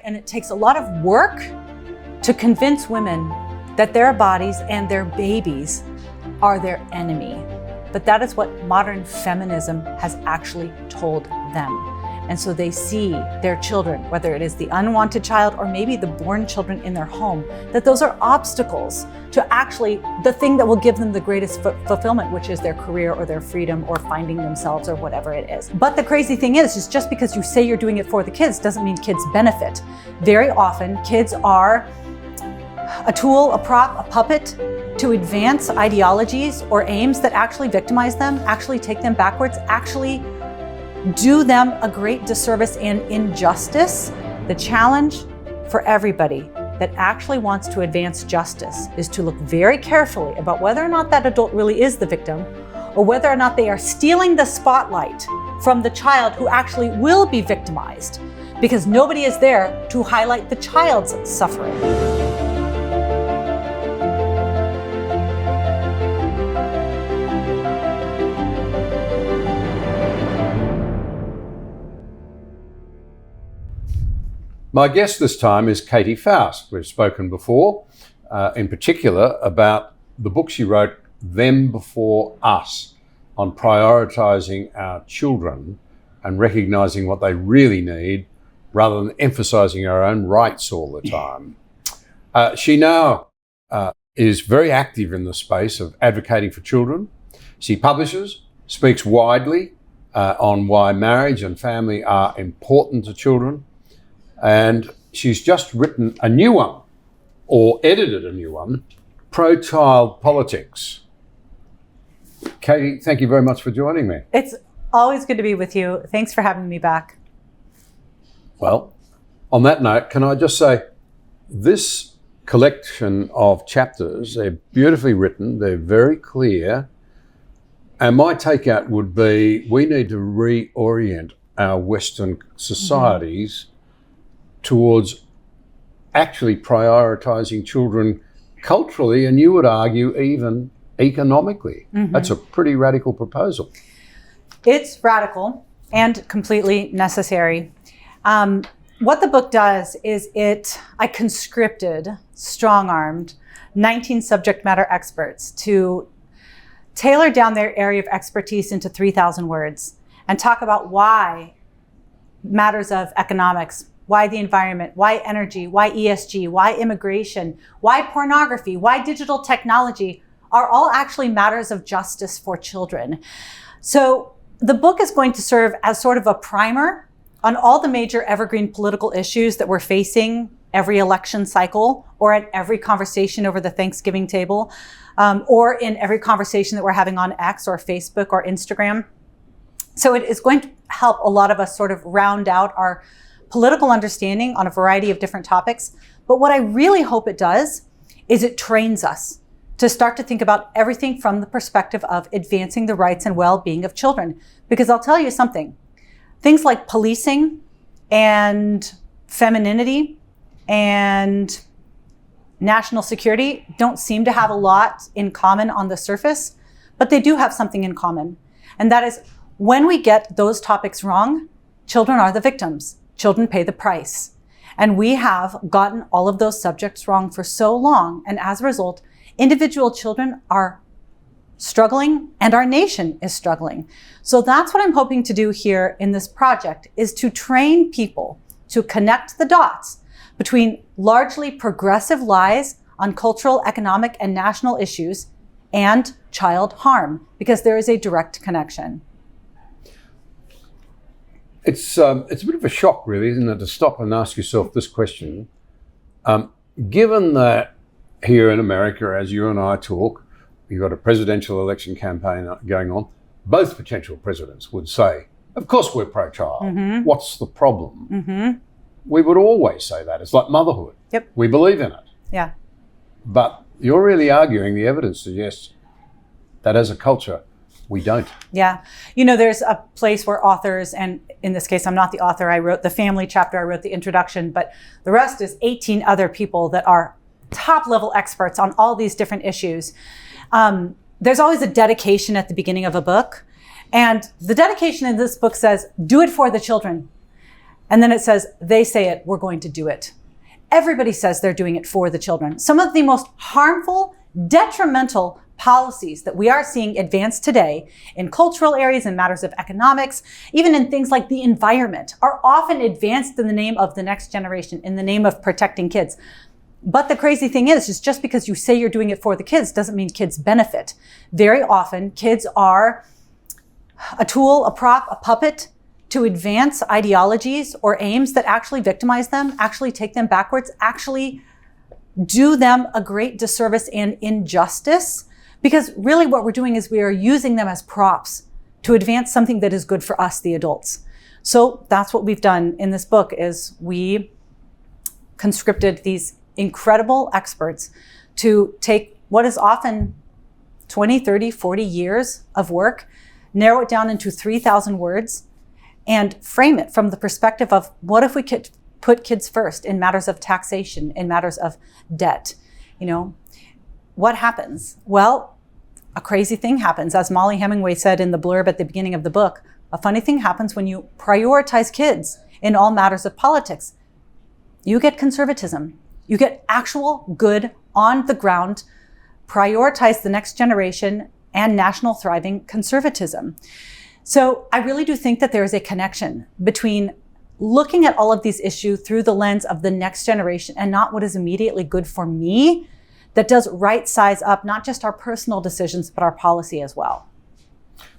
and it takes a lot of work to convince women that their bodies and their babies are their enemy. But that is what modern feminism has actually told them. And so they see their children, whether it is the unwanted child or maybe the born children in their home, that those are obstacles to actually the thing that will give them the greatest fulfillment, which is their career or their freedom or finding themselves or whatever it is. But the crazy thing is just because you say you're doing it for the kids doesn't mean kids benefit. Very often, kids are a tool, a prop, a puppet to advance ideologies or aims that actually victimize them, actually take them backwards, actually do them a great disservice and injustice. The challenge for everybody that actually wants to advance justice is to look very carefully about whether or not that adult really is the victim, or whether or not they are stealing the spotlight from the child who actually will be victimized, because nobody is there to highlight the child's suffering. My guest this time is Katy Faust. We've spoken before, in particular, about the book she wrote, Them Before Us, on prioritising our children and recognising what they really need rather than emphasising our own rights all the time. She now is very active in the space of advocating for children. She publishes, speaks widely on why marriage and family are important to children. And she's just written a new one, or edited a new one, Pro-Child Politics. Katy, thank you very much for joining me. It's always good to be with you. Thanks for having me back. Well, on that note, can I just say, this collection of chapters, they're beautifully written, they're very clear, and my takeout would be we need to reorient our Western societies towards actually prioritising children culturally, and you would argue even economically. That's a pretty radical proposal. It's radical and completely necessary. What the book does is I conscripted, strong-armed 19 subject matter experts to tailor down their area of expertise into 3,000 words and talk about why matters of economics, why the environment, why energy, why ESG, why immigration, why pornography, why digital technology are all actually matters of justice for children. So the book is going to serve as sort of a primer on all the major evergreen political issues that we're facing every election cycle, or at every conversation over the Thanksgiving table, or in every conversation that we're having on X or Facebook or Instagram. So it is going to help a lot of us sort of round out our political understanding on a variety of different topics. But what I really hope it does is it trains us to start to think about everything from the perspective of advancing the rights and well-being of children. Because I'll tell you something, things like policing and femininity and national security don't seem to have a lot in common on the surface, but they do have something in common. And that is, when we get those topics wrong, children are the victims. Children pay the price. And we have gotten all of those subjects wrong for so long. And as a result, individual children are struggling and our nation is struggling. So that's what I'm hoping to do here in this project, is to train people to connect the dots between largely progressive lies on cultural, economic, and national issues and child harm, because there is a direct connection. It's a bit of a shock, really, isn't it, to stop and ask yourself this question. Given that here in America, as you and I talk, you've got a presidential election campaign going on, both potential presidents would say, of course we're pro-child. What's the problem? We would always say that. It's like motherhood. Yep. We believe in it. Yeah. But you're really arguing the evidence suggests that as a culture, we don't. Yeah. You know, there's a place where authors, and in this case, I'm not the author, I wrote the family chapter, I wrote the introduction, but the rest is 18 other people that are top level experts on all these different issues. There's always a dedication at the beginning of a book. And the dedication in this book says, do it for the children. And then it says, they say it, we're going to do it. Everybody says they're doing it for the children. Some of the most harmful, detrimental policies that we are seeing advanced today in cultural areas, in matters of economics, even in things like the environment, are often advanced in the name of the next generation, in the name of protecting kids. But the crazy thing is just because you say you're doing it for the kids doesn't mean kids benefit. Very often, kids are a tool, a prop, a puppet to advance ideologies or aims that actually victimize them, actually take them backwards, actually do them a great disservice and injustice. Because really what we're doing is we are using them as props to advance something that is good for us, the adults. So that's what we've done in this book, is we conscripted these incredible experts to take what is often 20, 30, 40 years of work, narrow it down into 3,000 words, and frame it from the perspective of what if we could put kids first in matters of taxation, in matters of debt. What happens? Well, a crazy thing happens. As Molly Hemingway said in the blurb at the beginning of the book, a funny thing happens when you prioritize kids in all matters of politics. You get conservatism. You get actual good, on the ground, prioritize the next generation and national thriving conservatism. So I really do think that there is a connection between looking at all of these issues through the lens of the next generation and not what is immediately good for me, that does right size up not just our personal decisions, but our policy as well.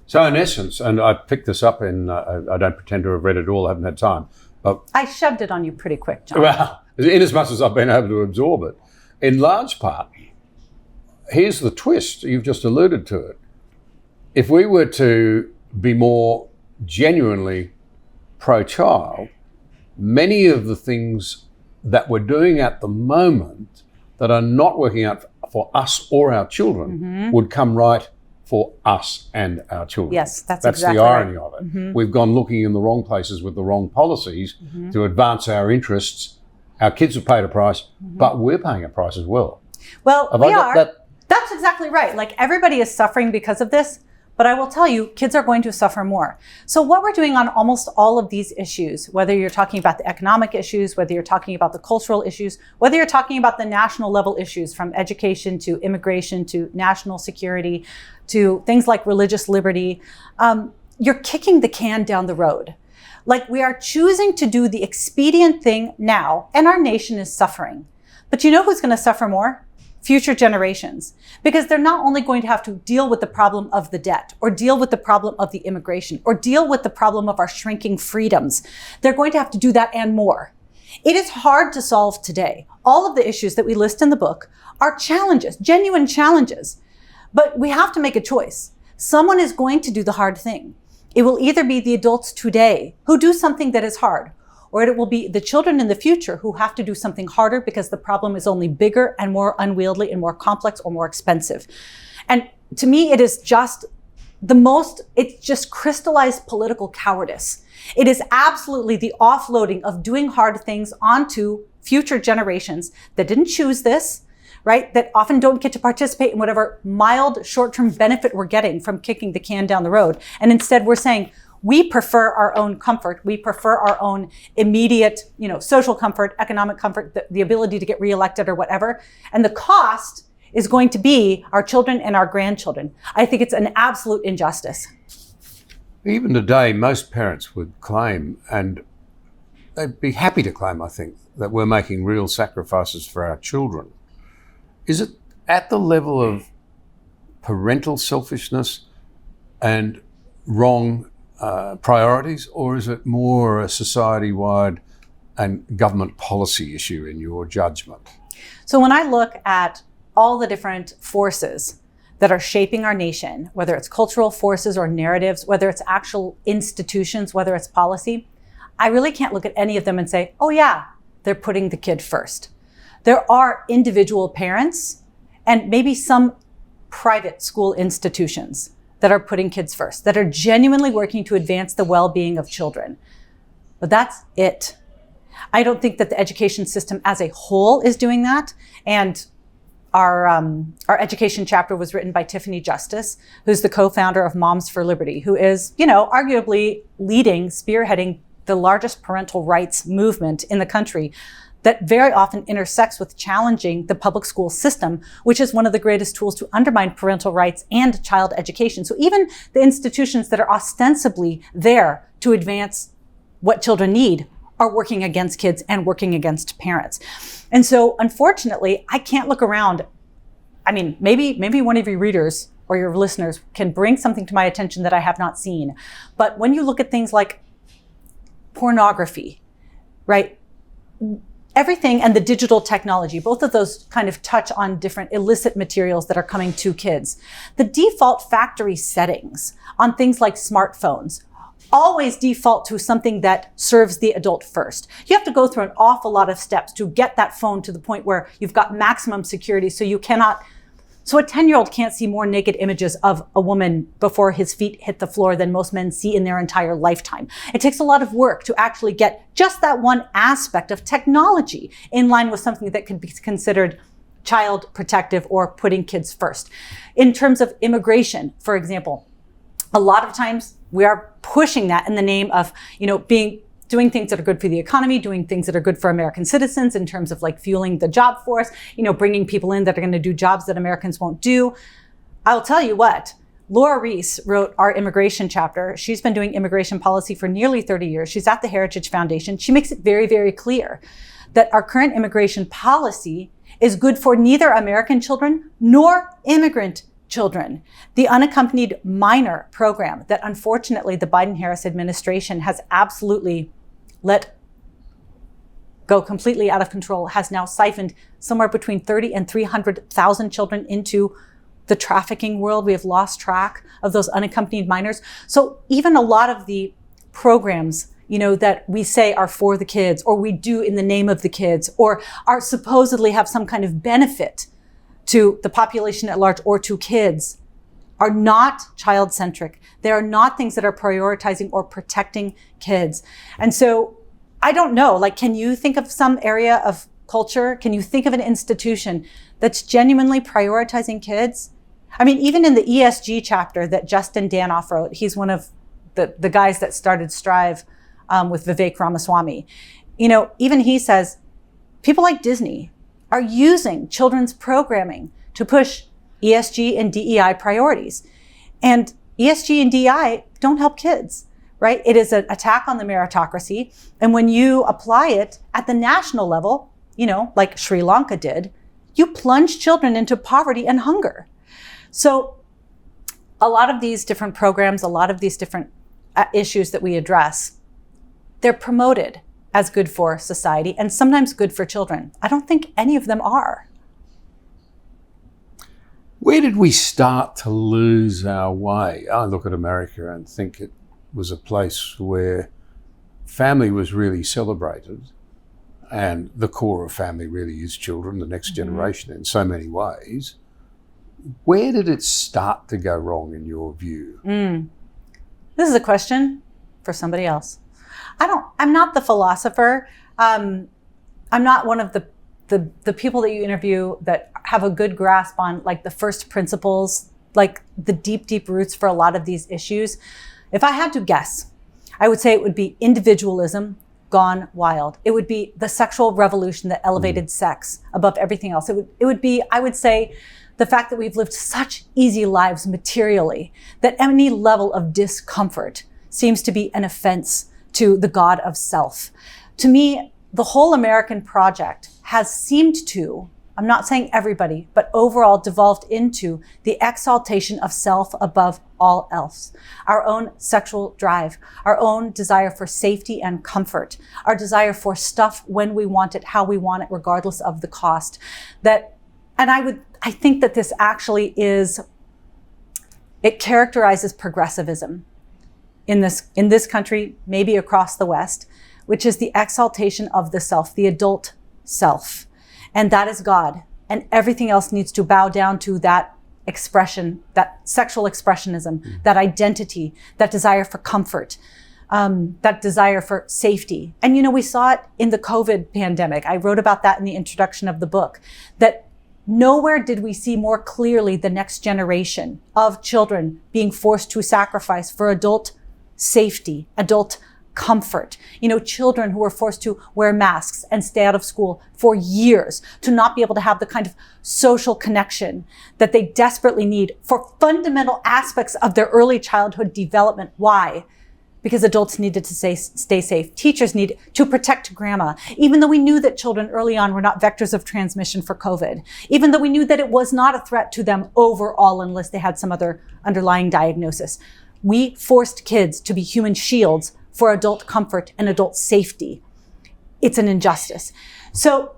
So in essence, and I picked this up I don't pretend to have read it all, I haven't had time. But I shoved it on you pretty quick, John. Well, in as much as I've been able to absorb it. In large part, here's the twist, you've just alluded to it. If we were to be more genuinely pro-child, many of the things that we're doing at the moment that are not working out for us or our children would come right for us and our children. Yes, that's the exactly irony right. of it. We've gone looking in the wrong places with the wrong policies to advance our interests. Our kids have paid a price, but we're paying a price as well. Well, we are. That's exactly right. Like, everybody is suffering because of this, but I will tell you, kids are going to suffer more. So what we're doing on almost all of these issues, whether you're talking about the economic issues, whether you're talking about the cultural issues, whether you're talking about the national level issues, from education to immigration to national security to things like religious liberty, you're kicking the can down the road. Like, we are choosing to do the expedient thing now, and our nation is suffering. But you know who's going to suffer more? Future generations, because they're not only going to have to deal with the problem of the debt, or deal with the problem of the immigration, or deal with the problem of our shrinking freedoms. They're going to have to do that and more. It is hard to solve today. All of the issues that we list in the book are challenges, genuine challenges, but we have to make a choice. Someone is going to do the hard thing. It will either be the adults today who do something that is hard, or it will be the children in the future who have to do something harder because the problem is only bigger and more unwieldy and more complex or more expensive. And to me, it is just it's just crystallized political cowardice. It is absolutely the offloading of doing hard things onto future generations that didn't choose this, right? That often don't get to participate in whatever mild short-term benefit we're getting from kicking the can down the road. And instead we're saying, we prefer our own comfort. We prefer our own immediate, social comfort, economic comfort, the ability to get reelected or whatever. And the cost is going to be our children and our grandchildren. I think it's an absolute injustice. Even today, most parents would claim, and they'd be happy to claim, I think, that we're making real sacrifices for our children. Is it at the level of parental selfishness and wrong priorities, or is it more a society-wide and government policy issue in your judgment? So when I look at all the different forces that are shaping our nation, whether it's cultural forces or narratives, whether it's actual institutions, whether it's policy, I really can't look at any of them and say, oh yeah, they're putting the kid first. There are individual parents and maybe some private school institutions that are putting kids first, that are genuinely working to advance the well-being of children. But that's it. I don't think that the education system as a whole is doing that. And our education chapter was written by Tiffany Justice, who's the co-founder of Moms for Liberty, who is, arguably spearheading the largest parental rights movement in the country that very often intersects with challenging the public school system, which is one of the greatest tools to undermine parental rights and child education. So even the institutions that are ostensibly there to advance what children need are working against kids and working against parents. And so unfortunately, I can't look around. I mean, maybe one of your readers or your listeners can bring something to my attention that I have not seen. But when you look at things like pornography, right? Everything and the digital technology, both of those kind of touch on different illicit materials that are coming to kids. The default factory settings on things like smartphones always default to something that serves the adult first. You have to go through an awful lot of steps to get that phone to the point where you've got maximum security, so a 10-year-old can't see more naked images of a woman before his feet hit the floor than most men see in their entire lifetime. It takes a lot of work to actually get just that one aspect of technology in line with something that could be considered child protective or putting kids first. In terms of immigration, for example, a lot of times we are pushing that in the name of, doing things that are good for the economy, doing things that are good for American citizens in terms of like fueling the job force, bringing people in that are going to do jobs that Americans won't do. I'll tell you what, Laura Reese wrote our immigration chapter. She's been doing immigration policy for nearly 30 years. She's at the Heritage Foundation. She makes it very, very clear that our current immigration policy is good for neither American children nor immigrant children. The unaccompanied minor program that unfortunately the Biden-Harris administration has absolutely let go completely out of control has now siphoned somewhere between 30 and 300,000 children into the trafficking world. We have lost track of those unaccompanied minors. So even a lot of the programs, that we say are for the kids, or we do in the name of the kids, or are supposedly have some kind of benefit to the population at large or to kids, are not child-centric. They are not things that are prioritizing or protecting kids. And so I don't know, can you think of some area of culture? Can you think of an institution that's genuinely prioritizing kids? I mean, even in the ESG chapter that Justin Danoff wrote, he's one of the guys that started Strive with Vivek Ramaswamy. Even he says people like Disney are using children's programming to push ESG and DEI priorities. And ESG and DEI don't help kids, right? It is an attack on the meritocracy. And when you apply it at the national level, like Sri Lanka did, you plunge children into poverty and hunger. So a lot of these different programs, a lot of these different issues that we address, they're promoted as good for society and sometimes good for children. I don't think any of them are. Where did we start to lose our way? I look at America and think it was a place where family was really celebrated, and the core of family really is children, the next generation in so many ways. Where did it start to go wrong in your view? This is a question for somebody else. I'm not the philosopher. I'm not one of the people that you interview that have a good grasp on the first principles, the deep roots for a lot of these issues. If I had to guess, I would say it would be individualism gone wild. It would be the sexual revolution that elevated sex above everything else. It would be, I would say, the fact that we've lived such easy lives materially that any level of discomfort seems to be an offense to the God of self. To me, the whole American project has seemed to, I'm not saying everybody, but overall devolved into the exaltation of self above all else. Our own sexual drive, our own desire for safety and comfort, our desire for stuff when we want it, how we want it, regardless of the cost. I think that this actually it characterizes progressivism in this country, maybe across the West, which is the exaltation of the self, the adult self. And that is God. And everything else needs to bow down to that expression, that sexual expressionism, that identity, that desire for comfort, that desire for safety. And, we saw it in the COVID pandemic. I wrote about that in the introduction of the book, that nowhere did we see more clearly the next generation of children being forced to sacrifice for adult safety, adult comfort. Children who were forced to wear masks and stay out of school for years, to not be able to have the kind of social connection that they desperately need for fundamental aspects of their early childhood development. Why? Because adults needed to stay safe. Teachers needed to protect grandma, even though we knew that children early on were not vectors of transmission for COVID, even though we knew that it was not a threat to them overall unless they had some other underlying diagnosis. We forced kids to be human shields for adult comfort and adult safety. It's an injustice. So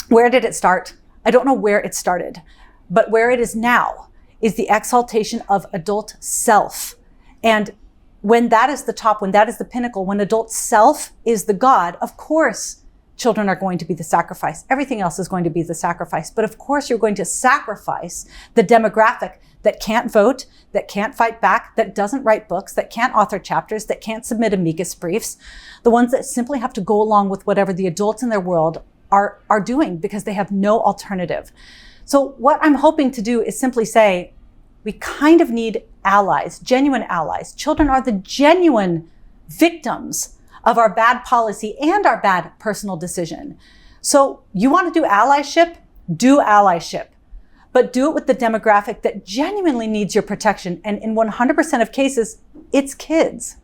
where did it start? I don't know where it started, but where it is now is the exaltation of adult self. And when that is the top, when that is the pinnacle, when adult self is the God, of course, children are going to be the sacrifice. Everything else is going to be the sacrifice. But of course, you're going to sacrifice the demographic that can't vote, that can't fight back, that doesn't write books, that can't author chapters, that can't submit amicus briefs, the ones that simply have to go along with whatever the adults in their world are doing because they have no alternative. So what I'm hoping to do is simply say, we kind of need allies, genuine allies. Children are the genuine victims of our bad policy and our bad personal decision. So you want to do allyship? Do allyship. But do it with the demographic that genuinely needs your protection. And in 100% of cases, it's kids.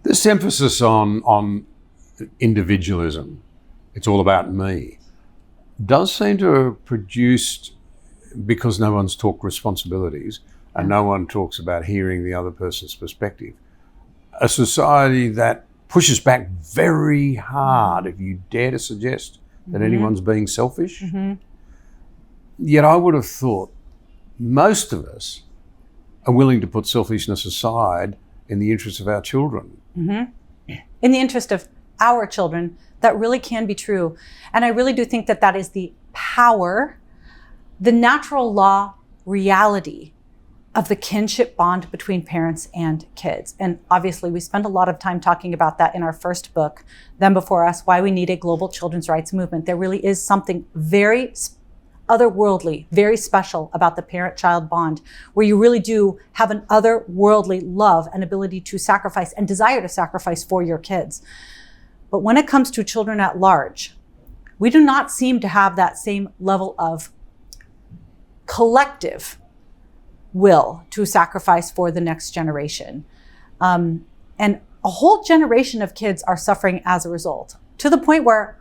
This emphasis on individualism, it's all about me, does seem to have produced, because no one's talked responsibilities and no one talks about hearing the other person's perspective, a society that pushes back very hard if you dare to suggest that anyone's being selfish. Yet I would have thought most of us are willing to put selfishness aside in the interest of our children. In the interest of our children, that really can be true. And I really do think that that is the power, the natural law reality of the kinship bond between parents and kids. And obviously we spend a lot of time talking about that in our first book, Them Before Us, Why We Need a Global Children's Rights Movement. There really is something very otherworldly, very special about the parent-child bond, where you really do have an otherworldly love and ability to sacrifice and desire to sacrifice for your kids. But when it comes to children at large, we do not seem to have that same level of collective will to sacrifice for the next generation. And a whole generation of kids are suffering as a result, to the point where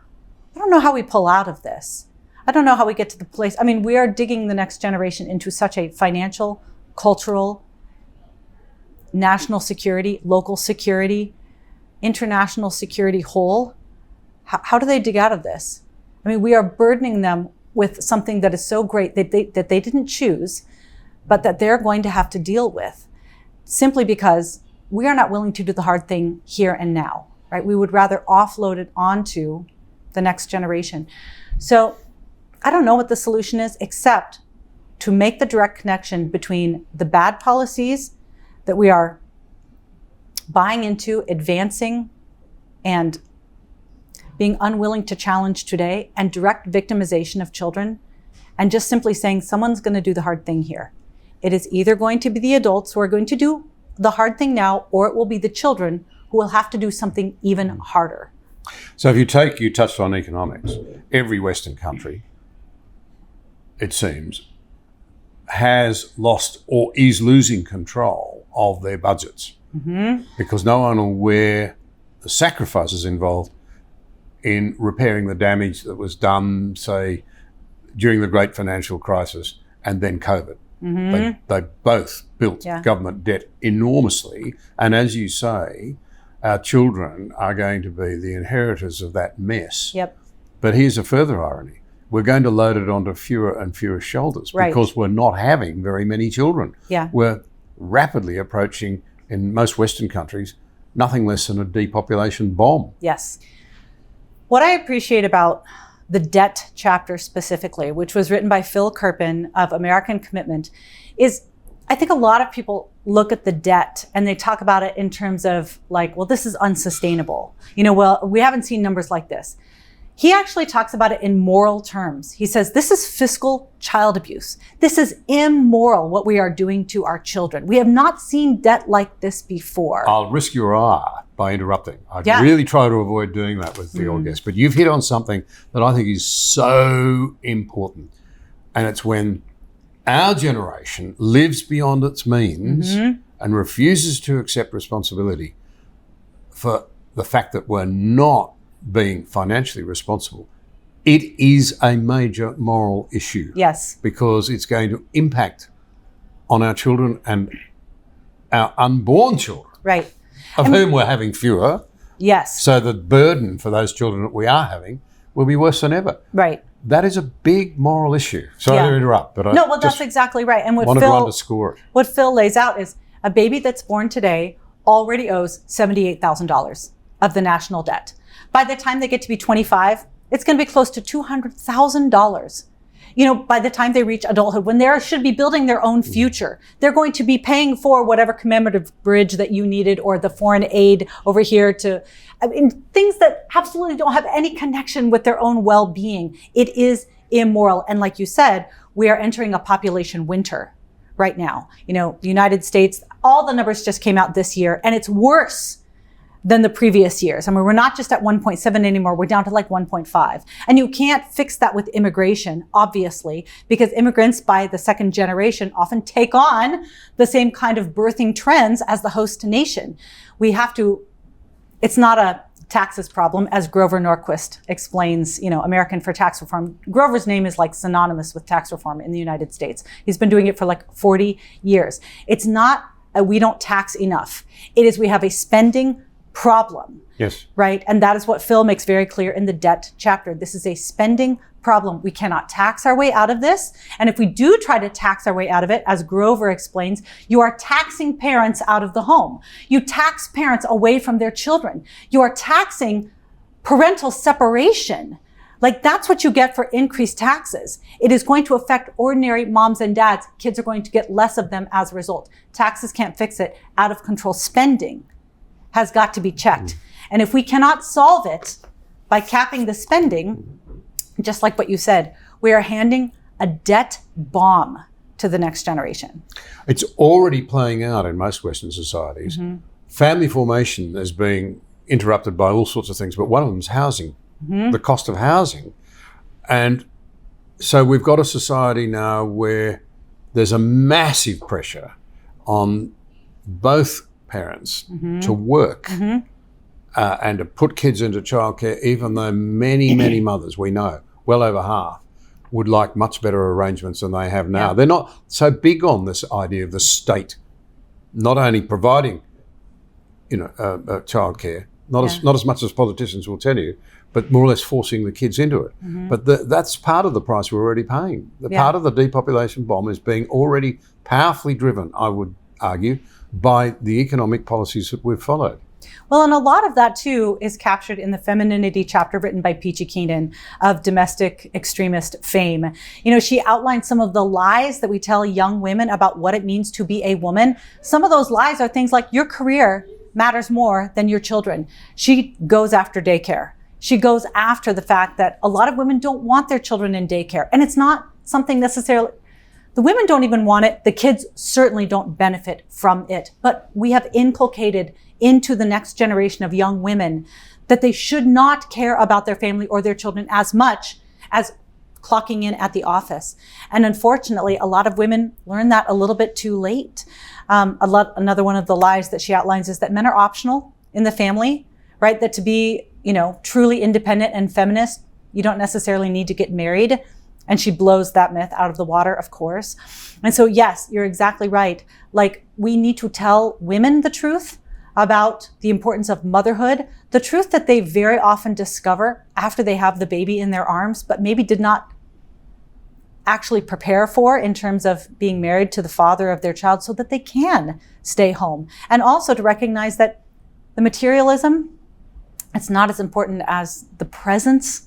I don't know how we pull out of this. I don't know how we get to the place. I mean, we are digging the next generation into such a financial, cultural, national security, local security, international security hole. How do they dig out of this? I mean, we are burdening them with something that is so great that they didn't choose, but that they're going to have to deal with, simply because we are not willing to do the hard thing here and now, right? We would rather offload it onto the next generation. So I don't know what the solution is, except to make the direct connection between the bad policies that we are buying into, advancing, and being unwilling to challenge today, and direct victimization of children, and just simply saying someone's going to do the hard thing here. It is either going to be the adults who are going to do the hard thing now, or it will be the children who will have to do something even harder. So if you touched on economics, every Western country, it seems, has lost or is losing control of their budgets because no one will wear the sacrifices involved in repairing the damage that was done, say, during the great financial crisis and then COVID. They both built government debt enormously. And as you say, our children are going to be the inheritors of that mess. But here's a further irony. We're going to load it onto fewer and fewer shoulders because we're not having very many children. We're rapidly approaching, in most Western countries, nothing less than a depopulation bomb. Yes. What I appreciate about the debt chapter specifically, which was written by Phil Kerpen of American Commitment, is I think a lot of people look at the debt and they talk about it in terms of like, well, this is unsustainable. Well, we haven't seen numbers like this. He actually talks about it in moral terms. He says, this is fiscal child abuse. This is immoral, what we are doing to our children. We have not seen debt like this before. I'll risk your eye by interrupting. I'd Yeah. really try to avoid doing that with the old guest, but you've hit on something that I think is so important. And it's when our generation lives beyond its means and refuses to accept responsibility for the fact that we're not being financially responsible. It is a major moral issue. Yes. Because it's going to impact on our children and our unborn children, Right. of whom we're having fewer. Yes. So the burden for those children that we are having will be worse than ever. Right. That is a big moral issue. Sorry Yeah. to interrupt, but No, I well, just that's exactly right. And wanted to underscore it. what Phil lays out is a baby that's born today already owes $78,000 of the national debt. By the time they get to be 25, it's going to be close to $200,000. By the time they reach adulthood, when they should be building their own future, they're going to be paying for whatever commemorative bridge that you needed or the foreign aid over here things that absolutely don't have any connection with their own well-being. It is immoral. And like you said, we are entering a population winter right now. The United States, all the numbers just came out this year, and it's worse than the previous years. I mean, we're not just at 1.7 anymore, we're down to like 1.5. And you can't fix that with immigration, obviously, because immigrants by the second generation often take on the same kind of birthing trends as the host nation. It's not a taxes problem, as Grover Norquist explains, American for Tax Reform. Grover's name is like synonymous with tax reform in the United States. He's been doing it for like 40 years. It's not we don't tax enough. It is we have a spending problem. Yes. Right? And that is what Phil makes very clear in the debt chapter. This is a spending problem. We cannot tax our way out of this. And if we do try to tax our way out of it, as Grover explains, you are taxing parents out of the home. You tax parents away from their children. You are taxing parental separation. Like, that's what you get for increased taxes. It is going to affect ordinary moms and dads. Kids are going to get less of them as a result. Taxes can't fix it. Out of control spending has got to be checked. And if we cannot solve it by capping the spending, just like what you said, we are handing a debt bomb to the next generation. It's already playing out in most Western societies. Family formation is being interrupted by all sorts of things, but one of them is housing, the cost of housing. And so we've got a society now where there's a massive pressure on both parents to work and to put kids into childcare, even though many, many mothers, we know, well over half, would like much better arrangements than they have now. Yeah. They're not so big on this idea of the state not only providing, childcare, not as much as politicians will tell you, but more or less forcing the kids into it. But that's part of the price we're already paying. Part of the depopulation bomb is being already powerfully driven, I would argue, by the economic policies that we've followed. Well, and a lot of that, too, is captured in the Femininity chapter written by Peachy Keenan of domestic extremist fame. She outlines some of the lies that we tell young women about what it means to be a woman. Some of those lies are things like your career matters more than your children. She goes after daycare. She goes after the fact that a lot of women don't want their children in daycare. And it's not something necessarily... The women don't even want it. The kids certainly don't benefit from it. But we have inculcated into the next generation of young women that they should not care about their family or their children as much as clocking in at the office. And unfortunately, a lot of women learn that a little bit too late. Another one of the lies that she outlines is that men are optional in the family, right? That to be, truly independent and feminist, you don't necessarily need to get married. And she blows that myth out of the water, of course. And so, yes, you're exactly right. Like, we need to tell women the truth about the importance of motherhood, the truth that they very often discover after they have the baby in their arms, but maybe did not actually prepare for in terms of being married to the father of their child so that they can stay home. And also to recognize that the materialism, it's not as important as the presence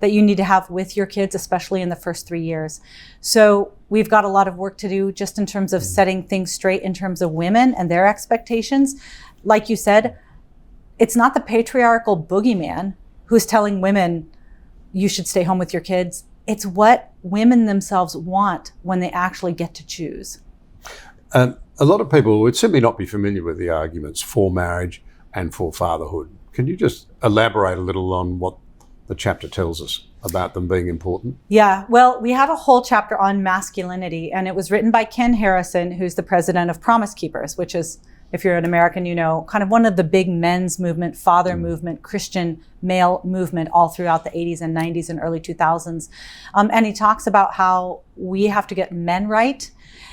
that you need to have with your kids, especially in the first 3 years. So we've got a lot of work to do just in terms of setting things straight in terms of women and their expectations. Like you said, it's not the patriarchal boogeyman who's telling women you should stay home with your kids. It's what women themselves want when they actually get to choose. A lot of people would simply not be familiar with the arguments for marriage and for fatherhood. Can you just elaborate a little on what the chapter tells us about them being important? Yeah, well, we have a whole chapter on masculinity, and it was written by Ken Harrison, who's the president of Promise Keepers, which is, if you're an American, you know, kind of one of the big men's movement, father movement, Christian male movement all throughout the 80s and 90s and early 2000s. And he talks about how we have to get men right.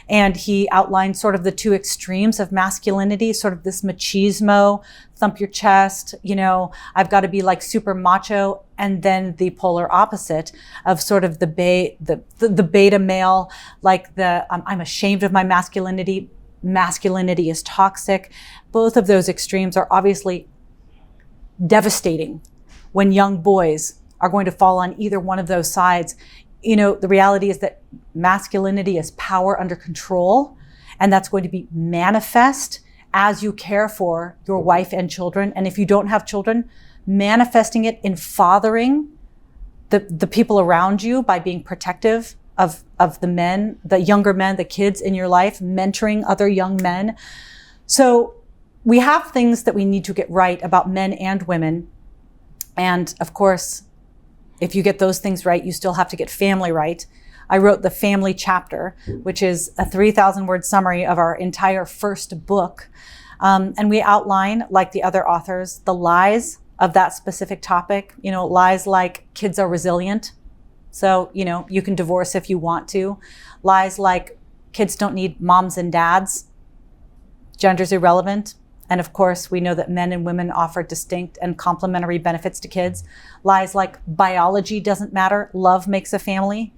And he outlined sort of the two extremes of masculinity, sort of this machismo, thump your chest, you know, I've got to be like super macho, and then the polar opposite of sort of the beta male, like the I'm ashamed of my masculinity. Masculinity is toxic. Both of those extremes are obviously devastating when young boys are going to fall on either one of those sides. You know, the reality is that masculinity is power under control, and that's going to be manifest as you care for your wife and children. And if you don't have children, manifesting it in fathering the people around you by being protective of the men, the younger men, the kids in your life, mentoring other young men. So we have things that we need to get right about men and women. And of course, if you get those things right, you still have to get family right. I wrote the family chapter, which is a 3,000 word summary of our entire first book. And we outline, like the other authors, the lies of that specific topic. You know, lies like kids are resilient. So, you know, you can divorce if you want to. Lies like kids don't need moms and dads. Gender's irrelevant. And of course, we know that men and women offer distinct and complementary benefits to kids. Lies like biology doesn't matter, love makes a family.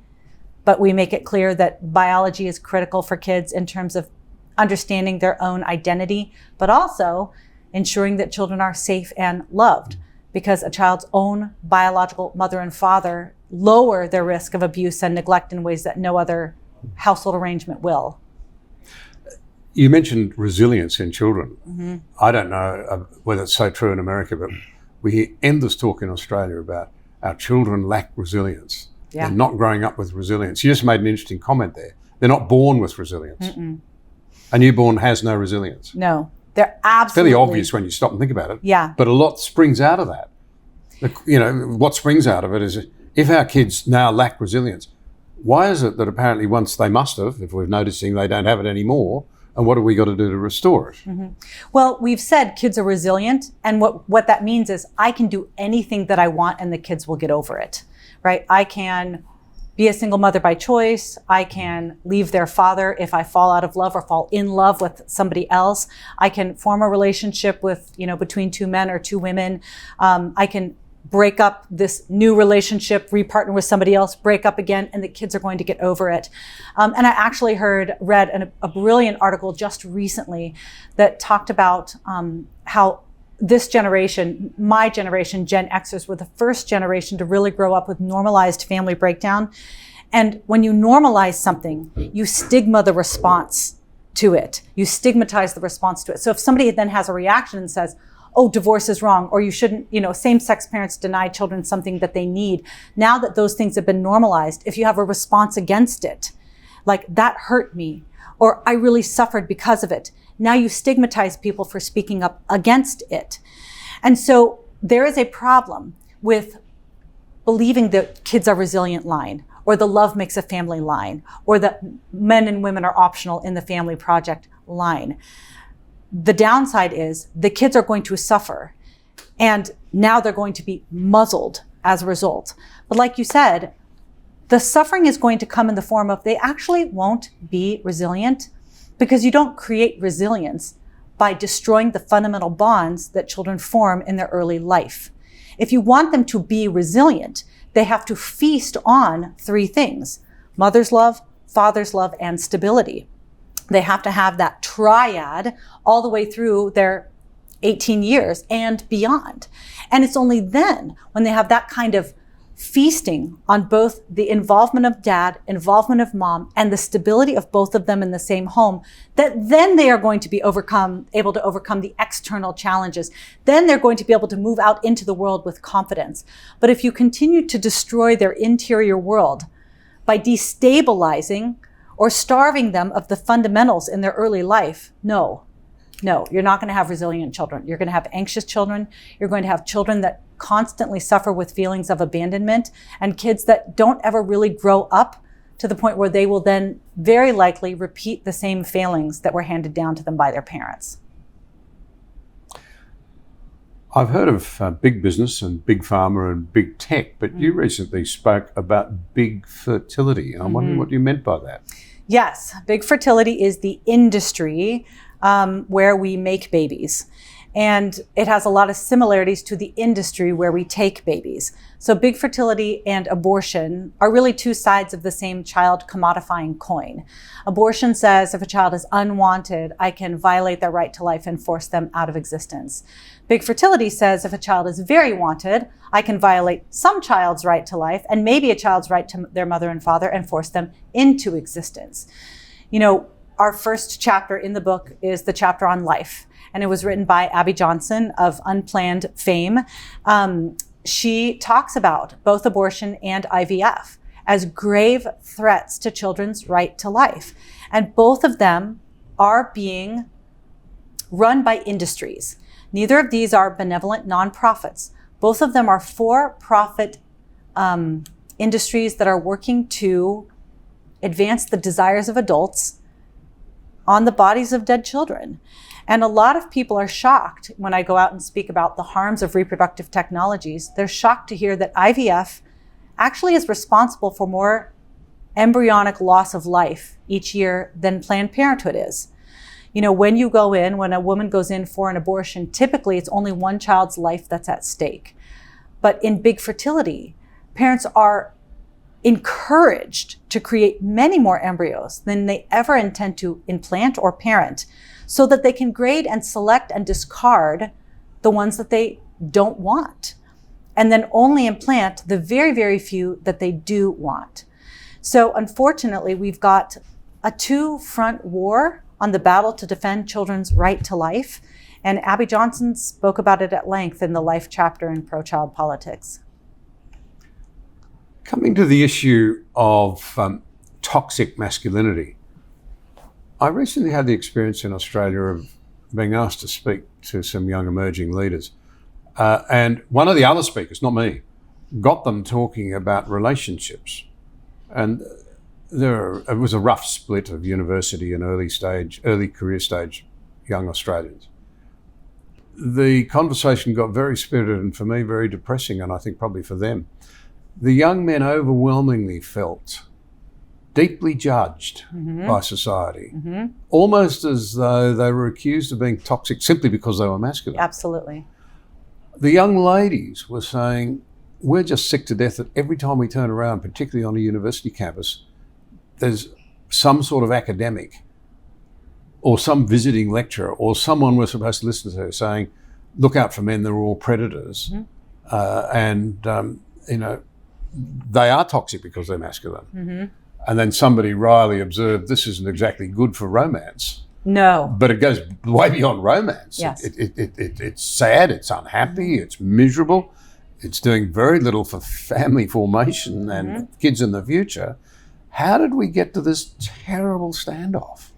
But we make it clear that biology is critical for kids in terms of understanding their own identity, but also ensuring that children are safe and loved, because a child's own biological mother and father lower their risk of abuse and neglect in ways that no other household arrangement will. You mentioned resilience in children. Mm-hmm. I don't know whether it's so true in America, but we hear endless talk in Australia about our children lack resilience. Yeah. They're not growing up with resilience. You just made an interesting comment there. They're not born with resilience. Mm-mm. A newborn has no resilience. No, they're absolutely... It's fairly obvious when you stop and think about it. Yeah. But a lot springs out of that. You know, what springs out of it is if our kids now lack resilience, why is it that apparently once they must have, if we're noticing they don't have it anymore, and what have we got to do to restore it? Mm-hmm. Well, we've said kids are resilient, and what that means is I can do anything that I want and the kids will get over it, right? I can be a single mother by choice. I can leave their father if I fall out of love or fall in love with somebody else. I can form a relationship with, you know, between two men or two women. I can break up this new relationship, repartner with somebody else, break up again, and the kids are going to get over it. And I actually read a brilliant article just recently that talked about how this generation, my generation, Gen Xers, were the first generation to really grow up with normalized family breakdown. And when you normalize something, you stigma the response to it. You stigmatize the response to it. So if somebody then has a reaction and says, oh, divorce is wrong, or you shouldn't, you know, same-sex parents deny children something that they need. Now that those things have been normalized, if you have a response against it, like that hurt me, or I really suffered because of it, now you stigmatize people for speaking up against it. And so there is a problem with believing the kids are resilient line, or the love makes a family line, or that men and women are optional in the family project line. The downside is the kids are going to suffer, and now they're going to be muzzled as a result. But like you said, the suffering is going to come in the form of they actually won't be resilient, because you don't create resilience by destroying the fundamental bonds that children form in their early life. If you want them to be resilient, they have to feast on three things: mother's love, father's love, and stability. They have to have that triad all the way through their 18 years and beyond. And it's only then, when they have that kind of feasting on both the involvement of dad, involvement of mom, and the stability of both of them in the same home, that then they are going to be able to overcome the external challenges. Then they're going to be able to move out into the world with confidence. But if you continue to destroy their interior world by destabilizing or starving them of the fundamentals in their early life, no, you're not going to have resilient children. You're going to have anxious children. You're going to have children that constantly suffer with feelings of abandonment, and kids that don't ever really grow up to the point where they will then very likely repeat the same failings that were handed down to them by their parents. I've heard of big business and big pharma and big tech, but you recently spoke about big fertility. And I'm wondering what you meant by that. Yes, big fertility is the industry where we make babies. And it has a lot of similarities to the industry where we take babies. So big fertility and abortion are really two sides of the same child commodifying coin. Abortion says if a child is unwanted, I can violate their right to life and force them out of existence. Big fertility says if a child is very wanted, I can violate some child's right to life and maybe a child's right to their mother and father and force them into existence. You know, our first chapter in the book is the chapter on life. And it was written by Abby Johnson of Unplanned fame. She talks about both abortion and IVF as grave threats to children's right to life. And both of them are being run by industries. Neither of these are benevolent nonprofits. Both of them are for-profit industries that are working to advance the desires of adults on the bodies of dead children. And a lot of people are shocked when I go out and speak about the harms of reproductive technologies. They're shocked to hear that IVF actually is responsible for more embryonic loss of life each year than Planned Parenthood is. You know, when a woman goes in for an abortion, typically it's only one child's life that's at stake. But in big fertility, parents are encouraged to create many more embryos than they ever intend to implant or parent, so that they can grade and select and discard the ones that they don't want, and then only implant the very, very few that they do want. So unfortunately, we've got a two-front war on the battle to defend children's right to life, and Abby Johnson spoke about it at length in the Life chapter in Pro-Child Politics. Coming to the issue of toxic masculinity, I recently had the experience in Australia of being asked to speak to some young emerging leaders. And one of the other speakers, not me, got them talking about relationships. And it was a rough split of university and early career stage young Australians. The conversation got very spirited and for me very depressing, and I think probably for them. The young men overwhelmingly felt deeply judged by society, almost as though they were accused of being toxic simply because they were masculine. Absolutely. The young ladies were saying, we're just sick to death that every time we turn around, particularly on a university campus, there's some sort of academic or some visiting lecturer or someone we're supposed to listen to saying, look out for men, they're all predators. They are toxic because they're masculine. And then somebody wryly observed, this isn't exactly good for romance. No. But it goes way beyond romance. Yes. It's sad, it's unhappy, it's miserable. It's doing very little for family formation and kids in the future. How did we get to this terrible standoff?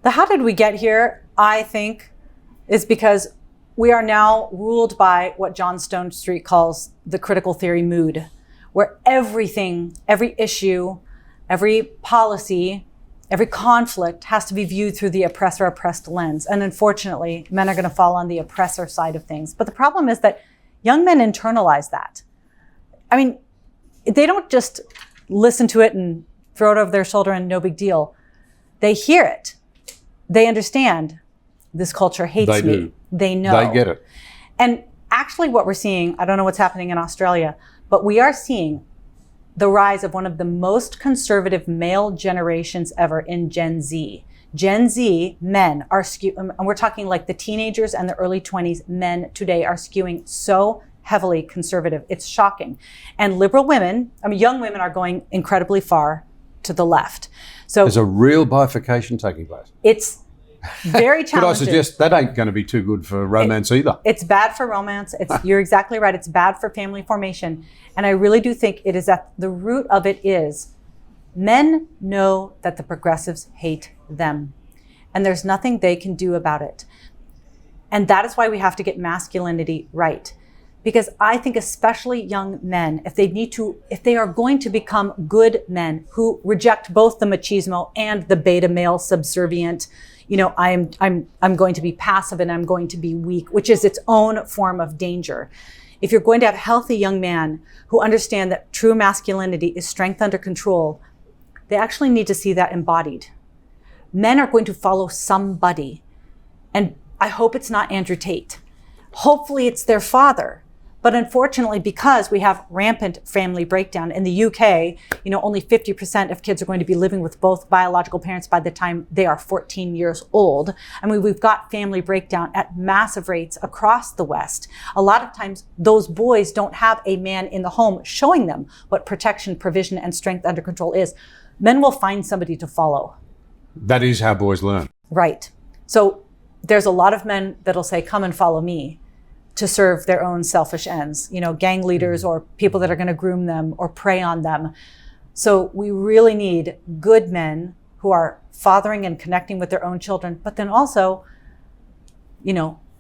The how did we get here, I think, is because we are now ruled by what John Stonestreet calls the critical theory mood, where everything, every issue, every policy, every conflict has to be viewed through the oppressor-oppressed lens. And unfortunately, men are going to fall on the oppressor side of things. But the problem is that young men internalize that. I mean, they don't just listen to it and throw it over their shoulder and no big deal. They hear it. They understand this culture hates me. They do. They know. They get it. And actually what we're seeing, I don't know what's happening in Australia, but we are seeing the rise of one of the most conservative male generations ever in Gen Z. Gen Z men are and we're talking like the teenagers and the early 20s men today are skewing so heavily conservative. It's shocking. And liberal women, I mean, young women are going incredibly far to the left. So there's a real bifurcation taking place. It's very challenging. But I suggest that ain't going to be too good for romance either. It's bad for romance. You're exactly right. It's bad for family formation. And I really do think it is at the root of it is men know that the progressives hate them. And there's nothing they can do about it. And that is why we have to get masculinity right. Because I think especially young men, if they are going to become good men who reject both the machismo and the beta male subservient, I'm going to be passive and I'm going to be weak, which is its own form of danger. If you're going to have healthy young men who understand that true masculinity is strength under control, they actually need to see that embodied. Men are going to follow somebody. And I hope it's not Andrew Tate. Hopefully it's their father. But unfortunately, because we have rampant family breakdown in the UK, only 50% of kids are going to be living with both biological parents by the time they are 14 years old. I mean, we've got family breakdown at massive rates across the West. A lot of times, those boys don't have a man in the home showing them what protection, provision, and strength under control is. Men will find somebody to follow. That is how boys learn. Right. So there's a lot of men that'll say, come and follow me, to serve their own selfish ends, gang leaders or people that are going to groom them or prey on them. So we really need good men who are fathering and connecting with their own children, but then also,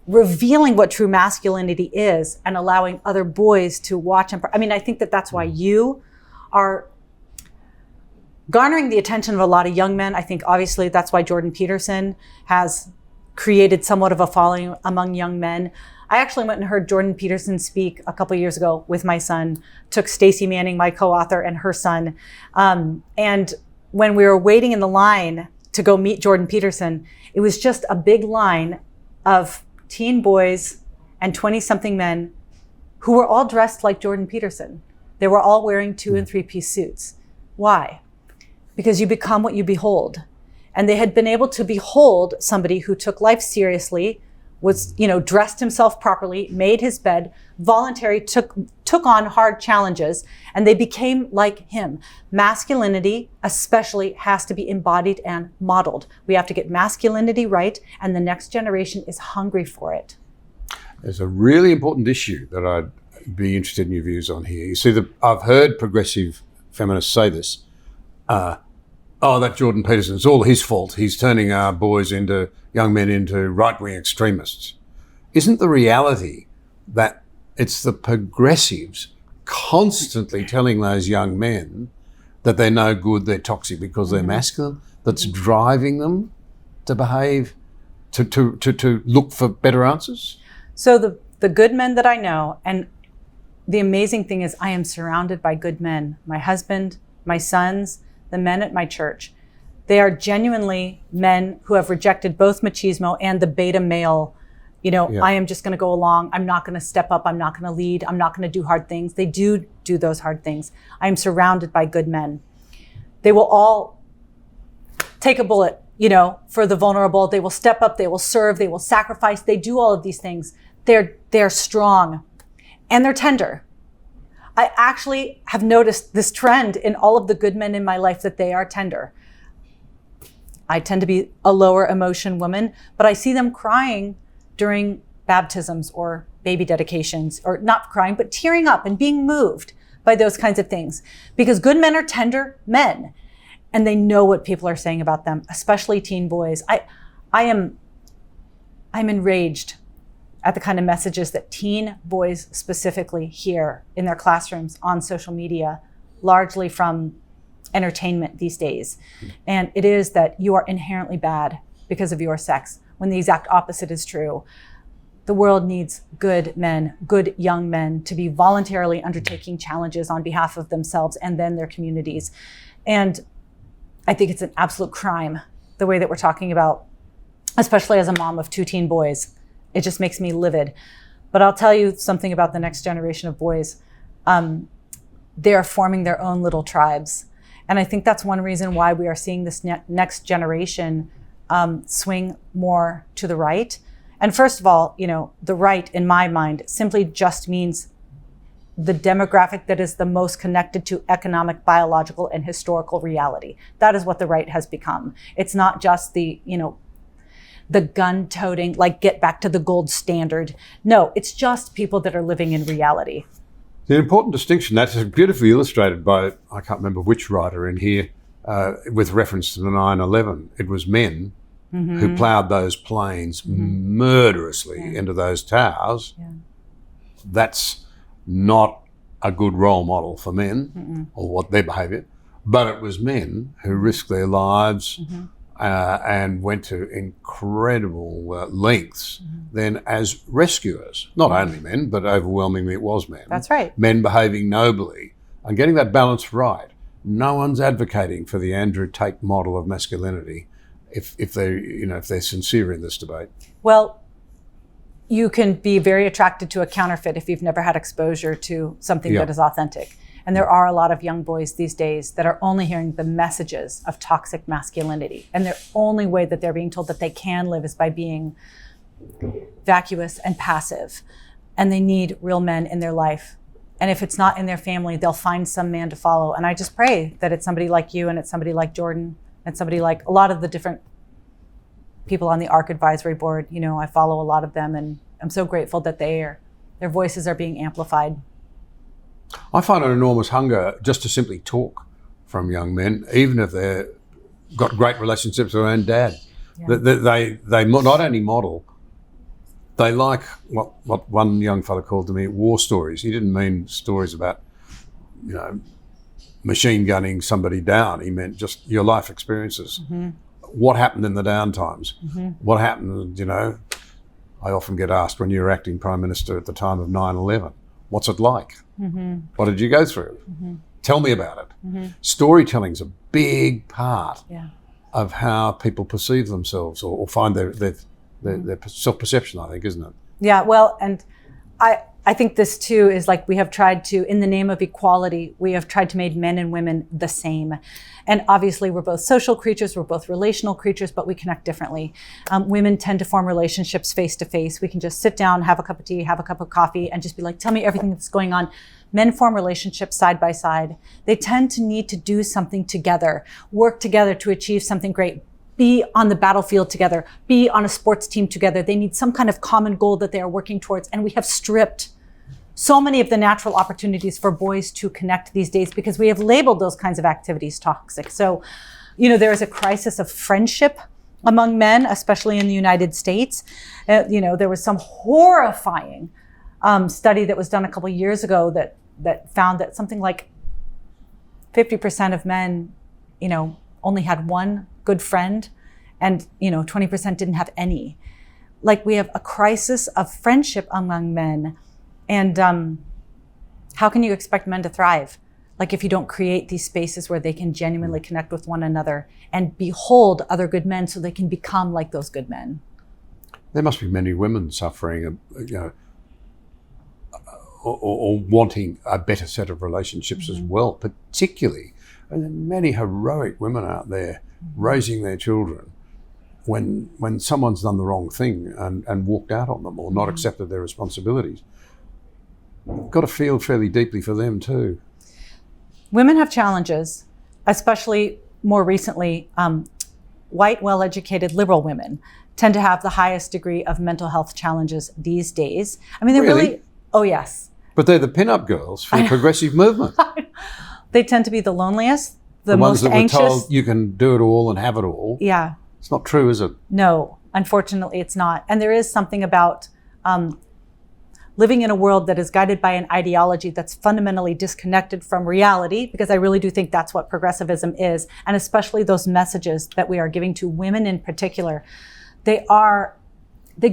revealing what true masculinity is and allowing other boys to watch. I think that's why you are garnering the attention of a lot of young men. I think obviously that's why Jordan Peterson has created somewhat of a following among young men. I actually went and heard Jordan Peterson speak a couple of years ago with my son, took Stacy Manning, my co-author, and her son. And when we were waiting in the line to go meet Jordan Peterson, it was just a big line of teen boys and 20-something men who were all dressed like Jordan Peterson. They were all wearing 2- and 3-piece suits. Why? Because you become what you behold. And they had been able to behold somebody who took life seriously, was, dressed himself properly, made his bed, voluntarily took on hard challenges, and they became like him. Masculinity especially has to be embodied and modeled. We have to get masculinity right, and the next generation is hungry for it. There's a really important issue that I'd be interested in your views on here. You see, I've heard progressive feminists say this. That Jordan Peterson, it's all his fault. He's turning our young men into right-wing extremists. Isn't the reality that it's the progressives constantly telling those young men that they're no good, they're toxic because they're masculine, that's driving them to behave, to look for better answers? So the good men that I know, and the amazing thing is I am surrounded by good men. My husband, my sons, the men at my church, they are genuinely men who have rejected both machismo and the beta male. I am just going to go along. I'm not going to step up. I'm not going to lead. I'm not going to do hard things. They do those hard things. I am surrounded by good men. They will all take a bullet, for the vulnerable. They will step up. They will serve. They will sacrifice. They do all of these things. They're strong and they're tender. I actually have noticed this trend in all of the good men in my life that they are tender. I tend to be a lower emotion woman, but I see them crying during baptisms or baby dedications, or not crying, but tearing up and being moved by those kinds of things. Because good men are tender men and they know what people are saying about them, especially teen boys. I'm enraged at the kind of messages that teen boys specifically hear in their classrooms on social media, largely from entertainment these days. And it is that you are inherently bad because of your sex, when the exact opposite is true. The world needs good men, good young men, to be voluntarily undertaking challenges on behalf of themselves and then their communities. And I think it's an absolute crime, the way that we're talking about, especially as a mom of 2 teen boys. It just makes me livid. But I'll tell you something about the next generation of boys. They are forming their own little tribes. And I think that's one reason why we are seeing this next generation swing more to the right. And first of all, the right, in my mind, simply just means the demographic that is the most connected to economic, biological, and historical reality. That is what the right has become. It's not just the gun-toting, like get back to the gold standard. No, it's just people that are living in reality. The important distinction, that's beautifully illustrated by, I can't remember which writer in here, with reference to the 9/11. It was men who ploughed those planes murderously into those towers. Yeah. That's not a good role model for men or what their behaviour, but it was men who risked their lives and went to incredible lengths then as rescuers. Not only men, but overwhelmingly it was men. That's right. Men behaving nobly and getting that balance right. No one's advocating for the Andrew Tate model of masculinity if they're sincere in this debate. Well, you can be very attracted to a counterfeit if you've never had exposure to something that is authentic. And there are a lot of young boys these days that are only hearing the messages of toxic masculinity. And their only way that they're being told that they can live is by being vacuous and passive. And they need real men in their life. And if it's not in their family, they'll find some man to follow. And I just pray that it's somebody like you and it's somebody like Jordan and somebody like a lot of the different people on the ARC advisory board. I follow a lot of them, and I'm so grateful that their voices are being amplified. I find an enormous hunger just to simply talk from young men, even if they've got great relationships with their own dad. Yeah. They not only model, they like what one young fellow called to me war stories. He didn't mean stories about, machine gunning somebody down. He meant just your life experiences. What happened in the down times? What happened, I often get asked when you were acting Prime Minister at the time of 9/11, what's it like? What did you go through? Tell me about it. Storytelling's a big part of how people perceive themselves or find their self-perception, I think, isn't it? Yeah, well, and I think this too is like we have tried to, in the name of equality, we have tried to make men and women the same. And obviously we're both social creatures, we're both relational creatures, but we connect differently. Women tend to form relationships face to face. We can just sit down, have a cup of tea, have a cup of coffee, and just be like, tell me everything that's going on. Men form relationships side by side. They tend to need to do something together, work together to achieve something great. Be on the battlefield together, be on a sports team together. They need some kind of common goal that they are working towards. And we have stripped so many of the natural opportunities for boys to connect these days because we have labeled those kinds of activities toxic. So, there is a crisis of friendship among men, especially in the United States. There was some horrifying study that was done a couple of years ago that found that something like 50% of men, only had one good friend and, 20% didn't have any. Like we have a crisis of friendship among men. And how can you expect men to thrive? Like if you don't create these spaces where they can genuinely connect with one another and behold other good men so they can become like those good men. There must be many women suffering, or wanting a better set of relationships as well, particularly. And there are many heroic women out there raising their children when someone's done the wrong thing and walked out on them or not accepted their responsibilities. You've got to feel fairly deeply for them too. Women have challenges, especially more recently, white, well-educated liberal women tend to have the highest degree of mental health challenges these days. I mean, they're really oh yes. But they're the pin-up girls for the progressive movement. They tend to be the loneliest, the ones most that anxious. were told you can do it all and have it all. Yeah. It's not true, is it? No, unfortunately it's not. And there is something about living in a world that is guided by an ideology that's fundamentally disconnected from reality, because I really do think that's what progressivism is, and especially those messages that we are giving to women in particular. They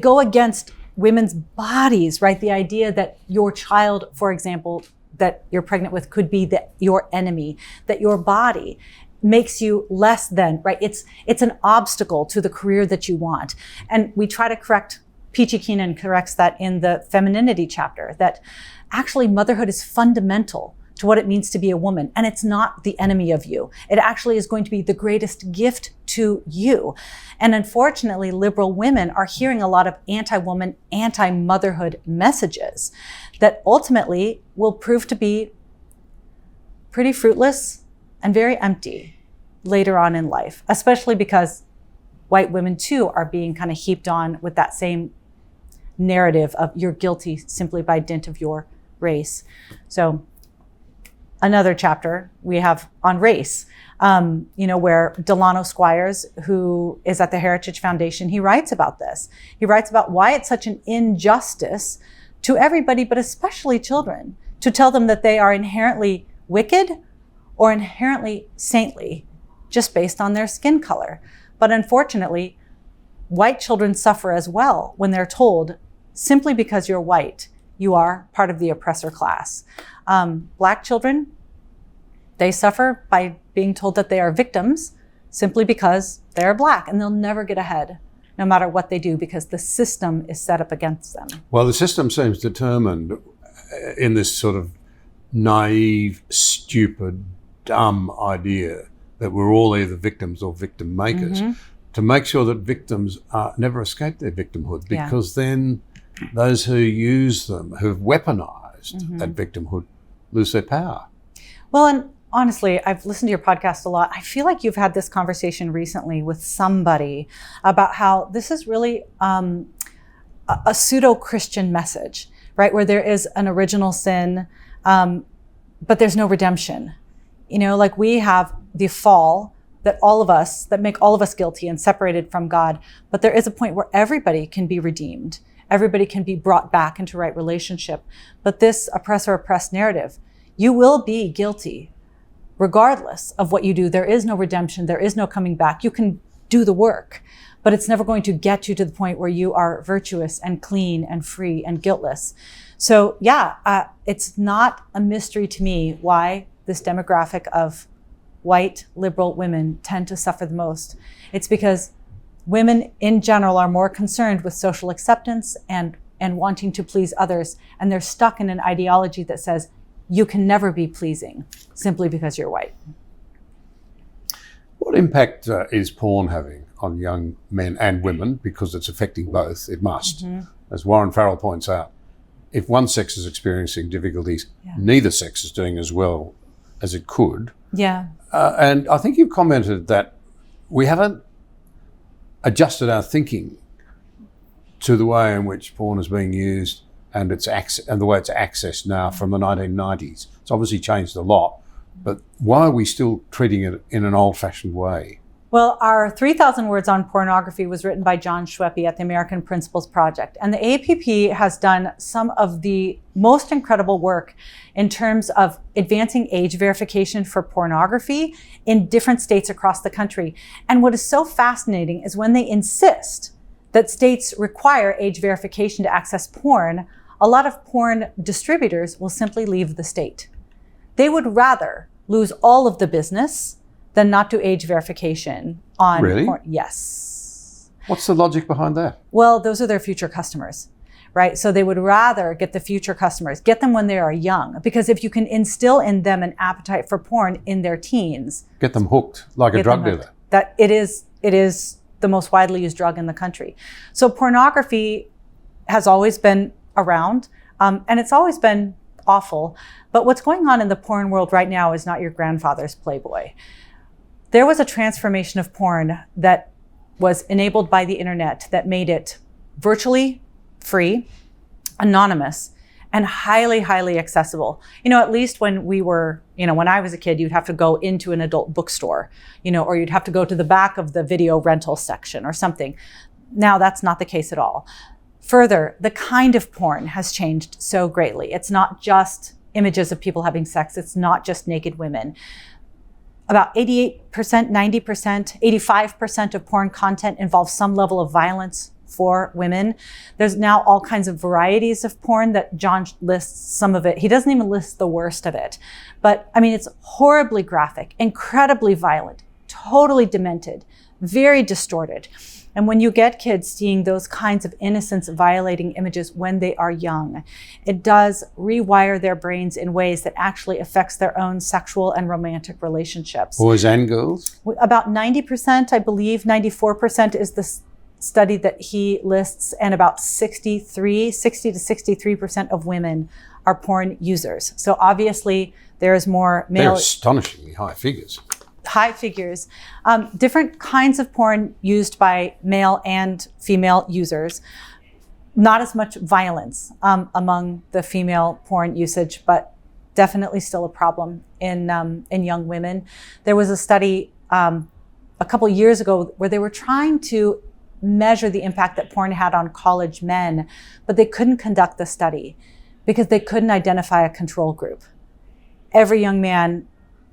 go against women's bodies, right? The idea that your child, for example, that you're pregnant with could be your enemy, that your body makes you less than, right? It's an obstacle to the career that you want. And we try to correct, Peachy Keenan corrects that in the femininity chapter, that actually motherhood is fundamental to what it means to be a woman. And it's not the enemy of you. It actually is going to be the greatest gift to you. And unfortunately, liberal women are hearing a lot of anti-woman, anti-motherhood messages that ultimately will prove to be pretty fruitless and very empty later on in life, especially because white women too are being kind of heaped on with that same narrative of you're guilty simply by dint of your race. So another chapter we have on race, where Delano Squires, who is at the Heritage Foundation, he writes about this. He writes about why it's such an injustice to everybody, but especially children, to tell them that they are inherently wicked or inherently saintly just based on their skin color. But unfortunately, white children suffer as well when they're told, simply because you're white, you are part of the oppressor class. Black children, they suffer by being told that they are victims simply because they are Black, and they'll never get ahead no matter what they do because the system is set up against them. Well, the system seems determined in this sort of naive, stupid, dumb idea that we're all either victims or victim makers, to make sure that victims never escape their victimhood, because then those who use them, who've weaponized that victimhood, lose their power. Well, and honestly, I've listened to your podcast a lot. I feel like you've had this conversation recently with somebody about how this is really a pseudo-Christian message, right? Where there is an original sin, but there's no redemption. Like we have the fall that make all of us guilty and separated from God. But there is a point where everybody can be redeemed. Everybody can be brought back into right relationship. But this oppressor-oppressed narrative, you will be guilty regardless of what you do. There is no redemption. There is no coming back. You can do the work, but it's never going to get you to the point where you are virtuous and clean and free and guiltless. So it's not a mystery to me why this demographic of white liberal women tend to suffer the most. It's because women in general are more concerned with social acceptance and wanting to please others. And they're stuck in an ideology that says you can never be pleasing simply because you're white. What impact is porn having on young men and women? Because it's affecting both, it must. As Warren Farrell points out, if one sex is experiencing difficulties, neither sex is doing as well as it could. Yeah. And I think you've commented that we haven't adjusted our thinking to the way in which porn is being used and the way it's accessed now from the 1990s. It's obviously changed a lot, but why are we still treating it in an old-fashioned way? Well, our 3,000 Words on Pornography was written by John Schweppe at the American Principles Project. And the APP has done some of the most incredible work in terms of advancing age verification for pornography in different states across the country. And what is so fascinating is when they insist that states require age verification to access porn, a lot of porn distributors will simply leave the state. They would rather lose all of the business than not do age verification on Really? porn. Yes. What's the logic behind that? Well, those are their future customers, right? So they would rather get the future customers, get them when they are young, because if you can instill in them an appetite for porn in their teens, Get them hooked like a drug dealer. that it is the most widely used drug in the country. So pornography has always been around, and it's always been awful. But what's going on in the porn world right now is not your grandfather's Playboy. There was a transformation of porn that was enabled by the internet that made it virtually free, anonymous, and highly, highly accessible. At least when we were, when I was a kid, you'd have to go into an adult bookstore, or you'd have to go to the back of the video rental section or something. Now that's not the case at all. Further, the kind of porn has changed so greatly. It's not just images of people having sex. It's not just naked women. About 88%, 90%, 85% of porn content involves some level of violence for women. There's now all kinds of varieties of porn that John lists some of it. He doesn't even list the worst of it. But it's horribly graphic, incredibly violent, totally demented, very distorted. And when you get kids seeing those kinds of innocence violating images when they are young, it does rewire their brains in ways that actually affects their own sexual and romantic relationships. Boys and girls? About 90%, I believe, 94% is the study that he lists, and about 60 to 63% of women are porn users. So obviously there is more male. They're astonishingly high figures. High figures. Different kinds of porn used by male and female users. Not as much violence among the female porn usage, but definitely still a problem in young women. There was a study a couple years ago where they were trying to measure the impact that porn had on college men, but they couldn't conduct the study because they couldn't identify a control group. Every young man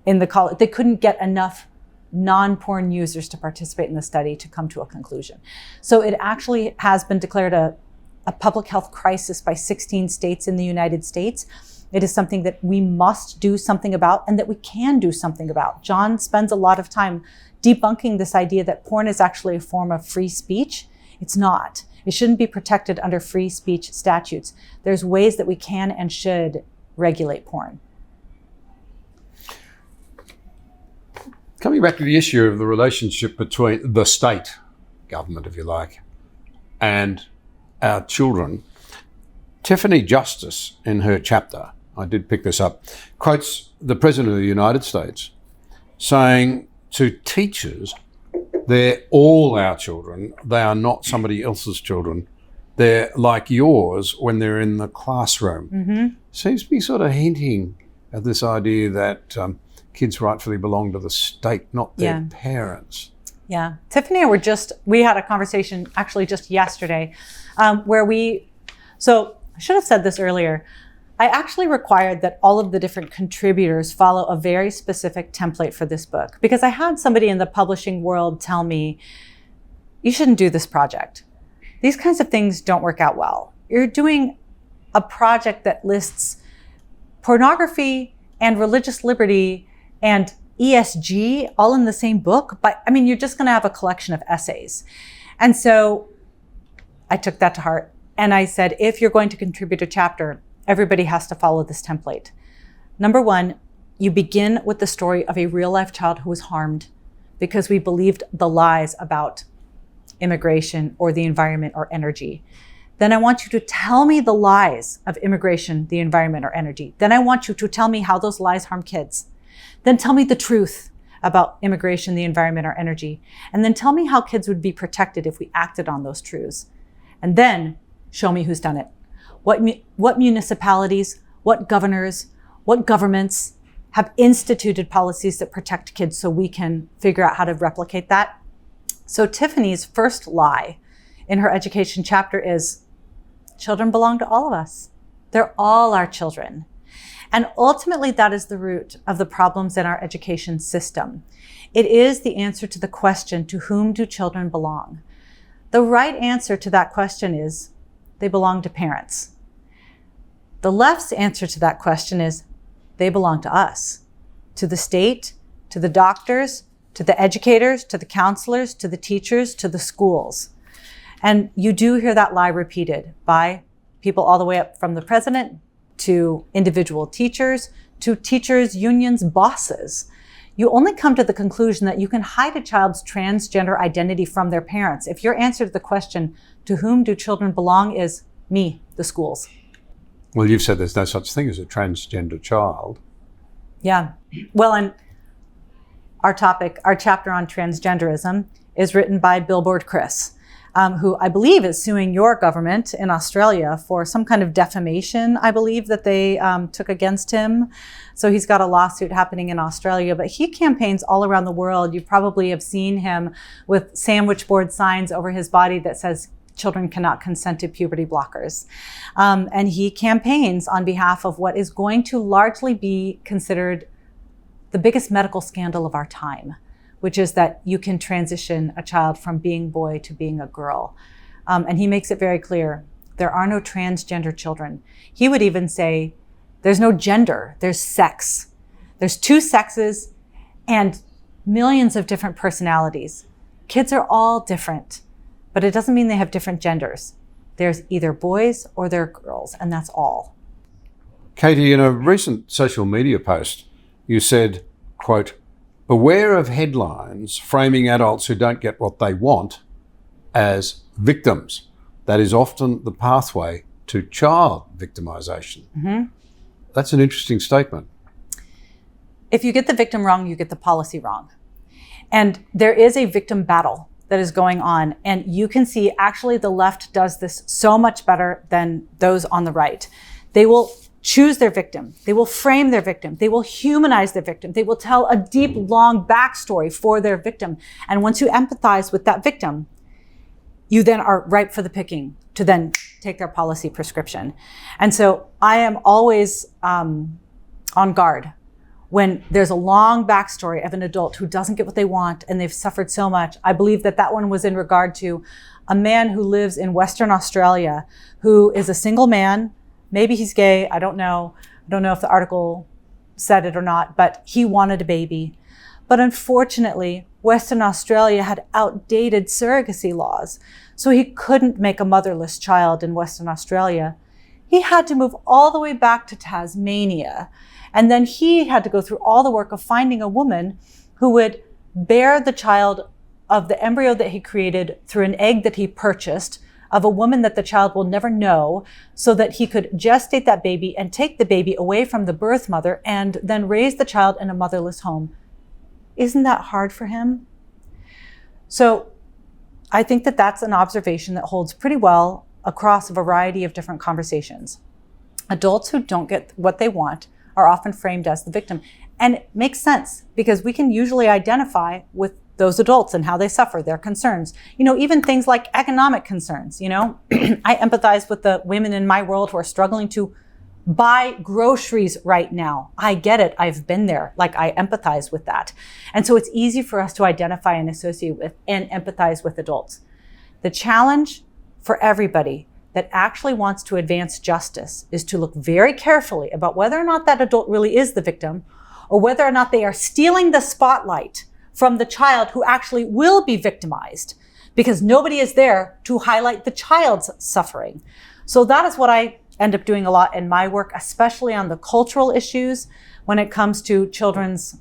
in the college, they couldn't get enough non-porn users to participate in the study to come to a conclusion. So it actually has been declared a public health crisis by 16 states in the United States. It is something that we must do something about and that we can do something about. John spends a lot of time debunking this idea that porn is actually a form of free speech. It's not. It shouldn't be protected under free speech statutes. There's ways that we can and should regulate porn. Coming back to the issue of the relationship between the state government, if you like, and our children, Tiffany Justice, in her chapter, I did pick this up, quotes the President of the United States saying to teachers, they're all our children. They are not somebody else's children. They're like yours when they're in the classroom. Mm-hmm. Seems to be sort of hinting at this idea that kids rightfully belong to the state, not their parents. Yeah. Tiffany and we had a conversation actually just yesterday so I should have said this earlier. I actually required that all of the different contributors follow a very specific template for this book because I had somebody in the publishing world tell me, you shouldn't do this project. These kinds of things don't work out well. You're doing a project that lists pornography and religious liberty and ESG all in the same book, but I mean, you're just going to have a collection of essays. And so I took that to heart and I said, if you're going to contribute a chapter, everybody has to follow this template. Number one, you begin with the story of a real life child who was harmed because we believed the lies about immigration or the environment or energy. Then I want you to tell me the lies of immigration, the environment, or energy. Then I want you to tell me how those lies harm kids. Then tell me the truth about immigration, the environment, or energy. And then tell me how kids would be protected if we acted on those truths. And then show me who's done it. What municipalities, what governors, what governments have instituted policies that protect kids so we can figure out how to replicate that. So Tiffany's first lie in her education chapter is, children belong to all of us. They're all our children. And ultimately, that is the root of the problems in our education system. It is the answer to the question, to whom do children belong? The right answer to that question is, they belong to parents. The left's answer to that question is, they belong to us, to the state, to the doctors, to the educators, to the counselors, to the teachers, to the schools. And you do hear that lie repeated by people all the way up from the president to individual teachers, to teachers' unions' bosses. You only come to the conclusion that you can hide a child's transgender identity from their parents if your answer to the question, to whom do children belong, is me, the schools. Well, you've said there's no such thing as a transgender child. Yeah. Well, and our chapter on transgenderism is written by Billboard Chris, who I believe is suing your government in Australia for some kind of defamation, I believe, that they took against him. So he's got a lawsuit happening in Australia, but he campaigns all around the world. You probably have seen him with sandwich board signs over his body that says, children cannot consent to puberty blockers. And he campaigns on behalf of what is going to largely be considered the biggest medical scandal of our time, which is that you can transition a child from being boy to being a girl. And he makes it very clear, there are no transgender children. He would even say, there's no gender, there's sex. There's two sexes and millions of different personalities. Kids are all different. but it doesn't mean they have different genders. There's either boys or they're girls, and that's all. Katy, in a recent social media post, you said, quote, "Beware of headlines framing adults who don't get what they want as victims. That is often the pathway to child victimization." Mm-hmm. That's an interesting statement. If you get the victim wrong, you get the policy wrong. And there is a victim battle that is going on. And you can see actually the left does this so much better than those on the right. They will choose their victim. They will frame their victim. They will humanize their victim. They will tell a deep, long backstory for their victim. And once you empathize with that victim, you then are ripe for the picking to then take their policy prescription. And so I am always on guard when there's a long backstory of an adult who doesn't get what they want and they've suffered so much. I believe that that one was in regard to a man who lives in Western Australia who is a single man. Maybe he's gay, I don't know. I don't know if the article said it or not, but he wanted a baby. But unfortunately, Western Australia had outdated surrogacy laws, so he couldn't make a motherless child in Western Australia. He had to move all the way back to Tasmania. And then he had to go through all the work of finding a woman who would bear the child of the embryo that he created through an egg that he purchased of a woman that the child will never know, so that he could gestate that baby and take the baby away from the birth mother and then raise the child in a motherless home. Isn't that hard for him? So I think that that's an observation that holds pretty well across a variety of different conversations. Adults who don't get what they want are often framed as the victim. And it makes sense because we can usually identify with those adults and how they suffer, their concerns. You know, even things like economic concerns, you know. I empathize with the women in my world who are struggling to buy groceries right now. I get it. I've been there. Like, I empathize with that. And so it's easy for us to identify and associate with and empathize with adults. The challenge for everybody that actually wants to advance justice is to look very carefully about whether or not that adult really is the victim, or whether or not they are stealing the spotlight from the child who actually will be victimized, because nobody is there to highlight the child's suffering. So that is what I end up doing a lot in my work, especially on the cultural issues when it comes to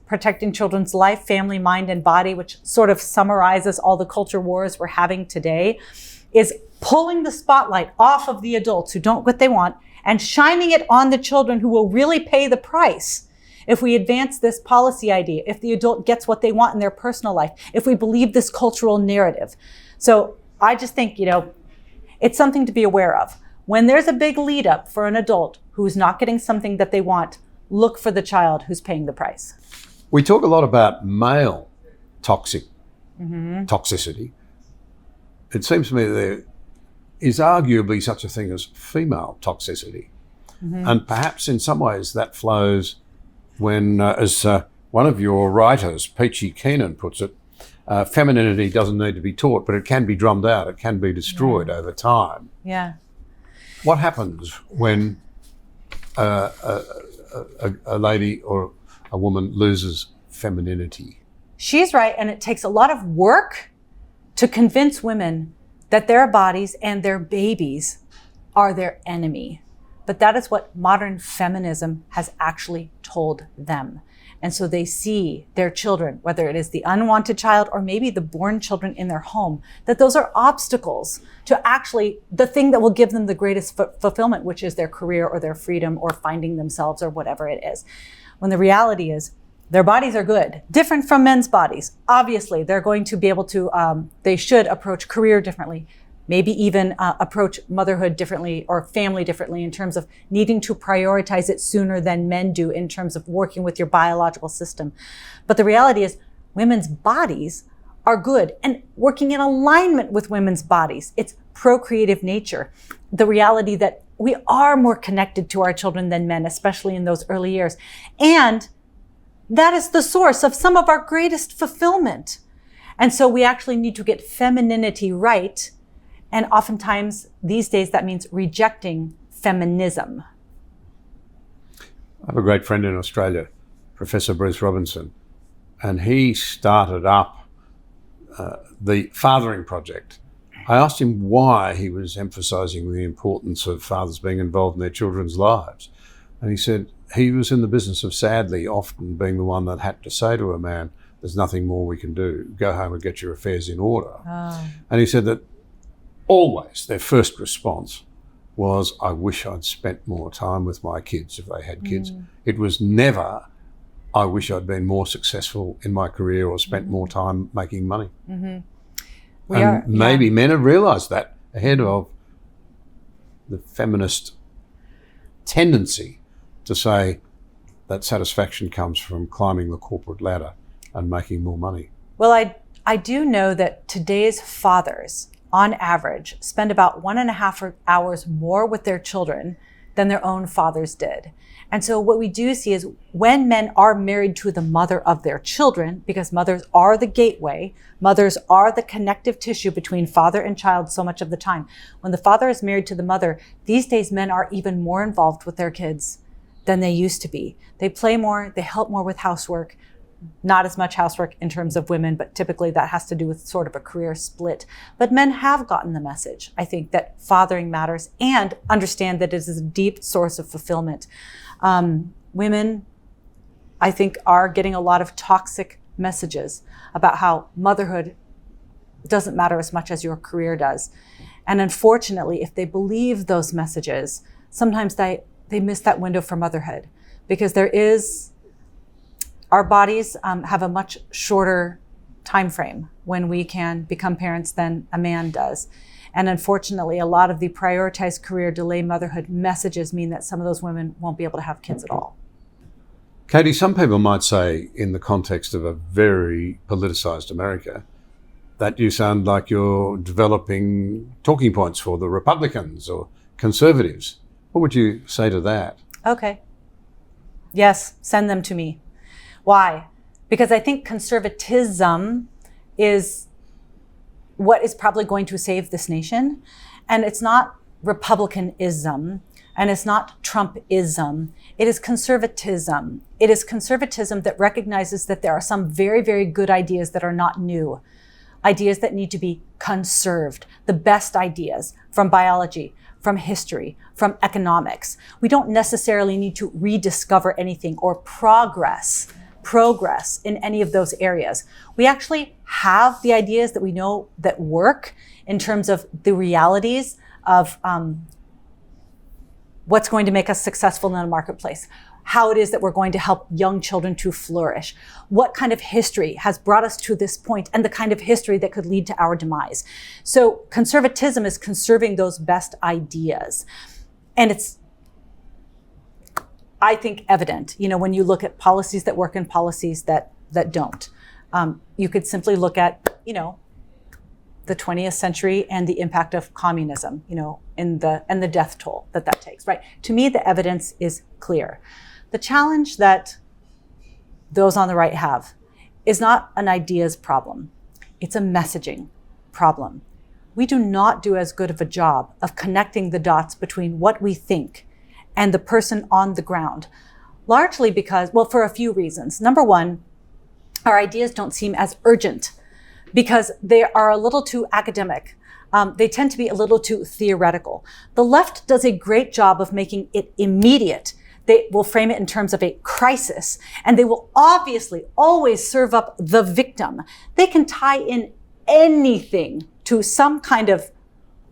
protecting children's life, family, mind, and body, which sort of summarizes all the culture wars we're having today, is pulling the spotlight off of the adults who don't get what they want and shining it on the children who will really pay the price if we advance this policy idea, if the adult gets what they want in their personal life, if we believe this cultural narrative. So I just think, you know, it's something to be aware of. When there's a big lead up for an adult who's not getting something that they want, look for the child who's paying the price. We talk a lot about male toxicity. It seems to me there is arguably such a thing as female toxicity. And perhaps in some ways that flows when, as one of your writers, Peachy Keenan, puts it, femininity doesn't need to be taught, but it can be drummed out, it can be destroyed over time. Yeah. What happens when a lady or a woman loses femininity? She's right, and it takes a lot of work to convince women that their bodies and their babies are their enemy. But that is what modern feminism has actually told them. And so they see their children, whether it is the unwanted child or maybe the born children in their home, that those are obstacles to actually the thing that will give them the greatest fulfillment, which is their career or their freedom or finding themselves or whatever it is. When the reality is their bodies are good, different from men's bodies. Obviously, they're going to be able to, they should approach career differently, maybe even approach motherhood differently or family differently in terms of needing to prioritize it sooner than men do in terms of working with your biological system. But the reality is women's bodies are good and working in alignment with women's bodies. It's procreative nature. The reality that we are more connected to our children than men, especially in those early years. And that is the source of some of our greatest fulfillment. And so we actually need to get femininity right. And oftentimes, these days, that means rejecting feminism. I have a great friend in Australia, Professor Bruce Robinson, and he started up the Fathering Project I asked him why he was emphasising the importance of fathers being involved in their children's lives. And he said he was in the business of sadly often being the one that had to say to a man, there's nothing more we can do. Go home and get your affairs in order. Oh. And he said that always their first response was, I wish I'd spent more time with my kids if they had kids. It was never, I wish I'd been more successful in my career or spent more time making money. Maybe men have realised that ahead of the feminist tendency to say that satisfaction comes from climbing the corporate ladder and making more money. Well, I do know that today's fathers, on average, spend about 1.5 hours more with their children than their own fathers did. And so what we do see is when men are married to the mother of their children, because mothers are the gateway, mothers are the connective tissue between father and child so much of the time. When the father is married to the mother, these days men are even more involved with their kids than they used to be. They play more, they help more with housework. Not as much housework in terms of women, but typically that has to do with sort of a career split. But men have gotten the message, I think, that fathering matters and understand that it is a deep source of fulfillment. Women, I think, are getting a lot of toxic messages about how motherhood doesn't matter as much as your career does. And unfortunately, if they believe those messages, sometimes they miss that window for motherhood, because our bodies have a much shorter time frame when we can become parents than a man does. And unfortunately, a lot of the prioritized career, delay motherhood messages mean that some of those women won't be able to have kids at all. Katy, some people might say, in the context of a very politicized America, that you sound like you're developing talking points for the Republicans or conservatives. What would you say to that? Okay. Yes, send them to me. Why? Because I think conservatism is what is probably going to save this nation. And it's not Republicanism, and it's not Trumpism. It is conservatism. It is conservatism that recognizes that there are some very, very good ideas that are not new, ideas that need to be conserved, the best ideas from biology, from history, from economics. We don't necessarily need to rediscover anything or progress in any of those areas. We actually have the ideas that we know that work in terms of the realities of what's going to make us successful in the marketplace, how it is that we're going to help young children to flourish, what kind of history has brought us to this point, and the kind of history that could lead to our demise. So conservatism is conserving those best ideas. And it's, I think, evident, when you look at policies that work and policies that don't. You could simply look at, the 20th century and the impact of communism, and the death toll that takes, right? To me, the evidence is clear. The challenge that those on the right have is not an ideas problem. It's a messaging problem. We do not do as good of a job of connecting the dots between what we think and the person on the ground, largely because, for a few reasons. Number one, our ideas don't seem as urgent because they are a little too academic. They tend to be a little too theoretical. The left does a great job of making it immediate. They will frame it in terms of a crisis, and they will obviously always serve up the victim. They can tie in anything to some kind of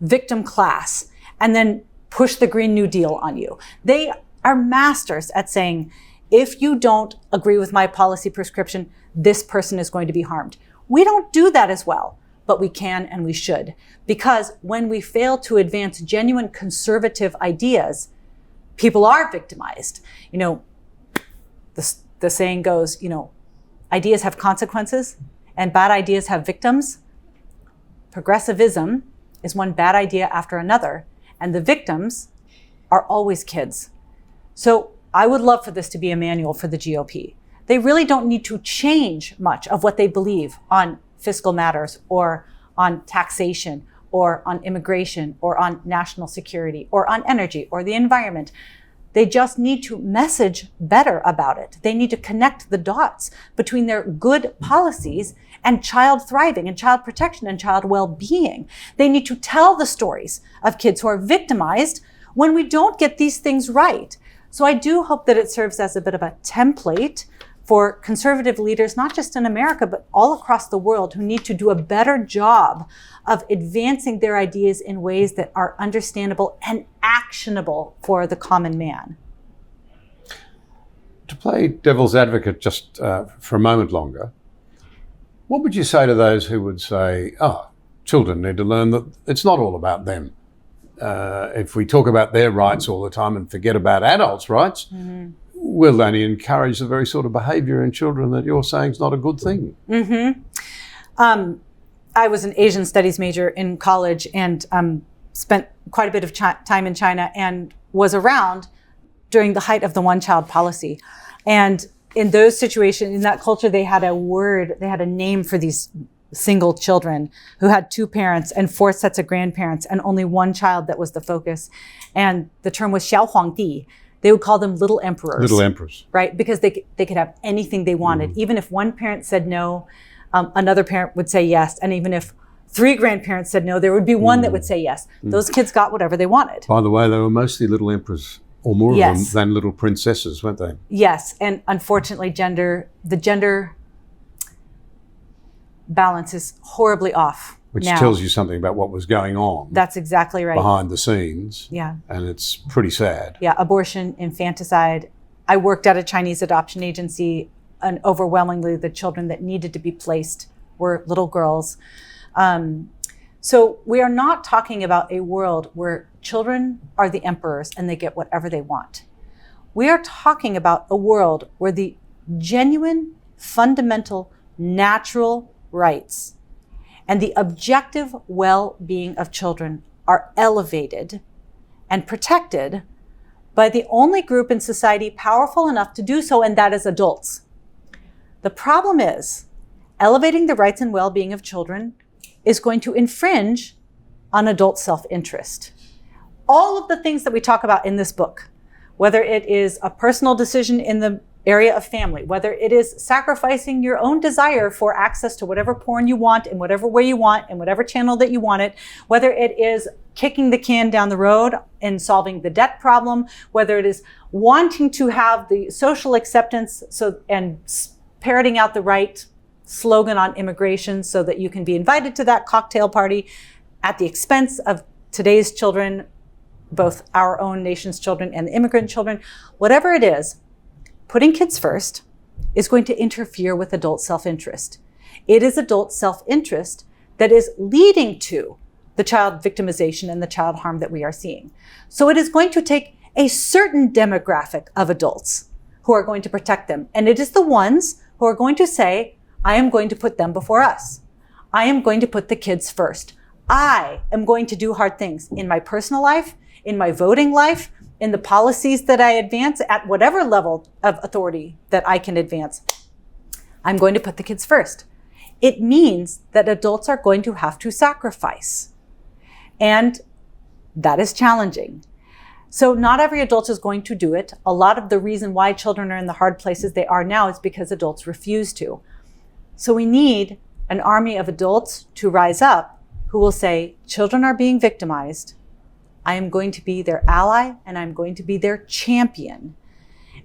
victim class and then push the Green New Deal on you. They are masters at saying, if you don't agree with my policy prescription, this person is going to be harmed. We don't do that as well, but we can and we should. Because when we fail to advance genuine conservative ideas, people are victimized. The saying goes, ideas have consequences and bad ideas have victims. Progressivism is one bad idea after another, and the victims are always kids. So I would love for this to be a manual for the GOP. They really don't need to change much of what they believe on fiscal matters or on taxation or on immigration or on national security or on energy or the environment. They just need to message better about it. They need to connect the dots between their good policies and child thriving and child protection and child well-being. They need to tell the stories of kids who are victimized when we don't get these things right. So I do hope that it serves as a bit of a template for conservative leaders, not just in America, but all across the world, who need to do a better job of advancing their ideas in ways that are understandable and actionable for the common man. To play devil's advocate just for a moment longer, what would you say to those who would say, children need to learn that it's not all about them? If we talk about their rights all the time and forget about adults' rights, we'll only encourage the very sort of behaviour in children that you're saying is not a good thing. I was an Asian studies major in college and spent quite a bit of time in China and was around during the height of the one-child policy. And in those situations, in that culture, they had a name for these single children who had 2 parents and 4 sets of grandparents and only one child that was the focus. And the term was Xiao Huangdi. They would call them little emperors. Little emperors. Right? Because they could have anything they wanted. Even if one parent said no, another parent would say yes. And even if 3 grandparents said no, there would be one that would say yes. Those kids got whatever they wanted. By the way, they were mostly little emperors, or more of them than little princesses, weren't they? Yes. And unfortunately, the gender balance is horribly off. Which now tells you something about what was going on. That's exactly right. Behind the scenes. Yeah. And it's pretty sad. Yeah, abortion, infanticide. I worked at a Chinese adoption agency, and overwhelmingly the children that needed to be placed were little girls. So we are not talking about a world where children are the emperors and they get whatever they want. We are talking about a world where the genuine, fundamental, natural rights and the objective well-being of children are elevated and protected by the only group in society powerful enough to do so, and that is adults. The problem is, elevating the rights and well-being of children is going to infringe on adult self-interest. All of the things that we talk about in this book, whether it is a personal decision in the area of family, whether it is sacrificing your own desire for access to whatever porn you want in whatever way you want, in whatever channel that you want it, whether it is kicking the can down the road and solving the debt problem, whether it is wanting to have the social acceptance and parroting out the right slogan on immigration so that you can be invited to that cocktail party at the expense of today's children, both our own nation's children and the immigrant children, whatever it is, putting kids first is going to interfere with adult self-interest. It is adult self-interest that is leading to the child victimization and the child harm that we are seeing. So it is going to take a certain demographic of adults who are going to protect them. And it is the ones who are going to say, I am going to put them before us. I am going to put the kids first. I am going to do hard things in my personal life, in my voting life, in the policies that I advance at whatever level of authority that I can advance. I'm going to put the kids first. It means that adults are going to have to sacrifice. And that is challenging. So not every adult is going to do it. A lot of the reason why children are in the hard places they are now is because adults refuse to. So we need an army of adults to rise up who will say, children are being victimized. I am going to be their ally and I'm going to be their champion.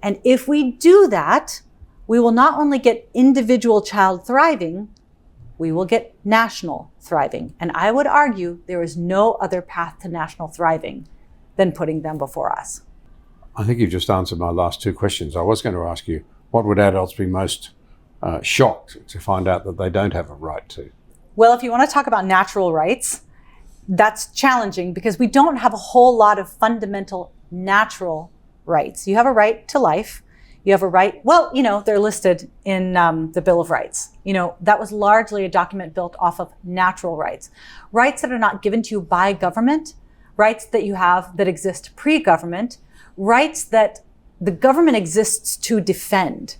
And if we do that, we will not only get individual child thriving, we will get national thriving. And I would argue there is no other path to national thriving than putting them before us. I think you've just answered my last 2 questions. I was going to ask you, what would adults be most shocked to find out that they don't have a right to? Well, if you want to talk about natural rights, that's challenging because we don't have a whole lot of fundamental natural rights. You have a right to life. You have a right, they're listed in the Bill of Rights. That was largely a document built off of natural rights. Rights that are not given to you by government, rights that you have that exist pre-government, rights that the government exists to defend.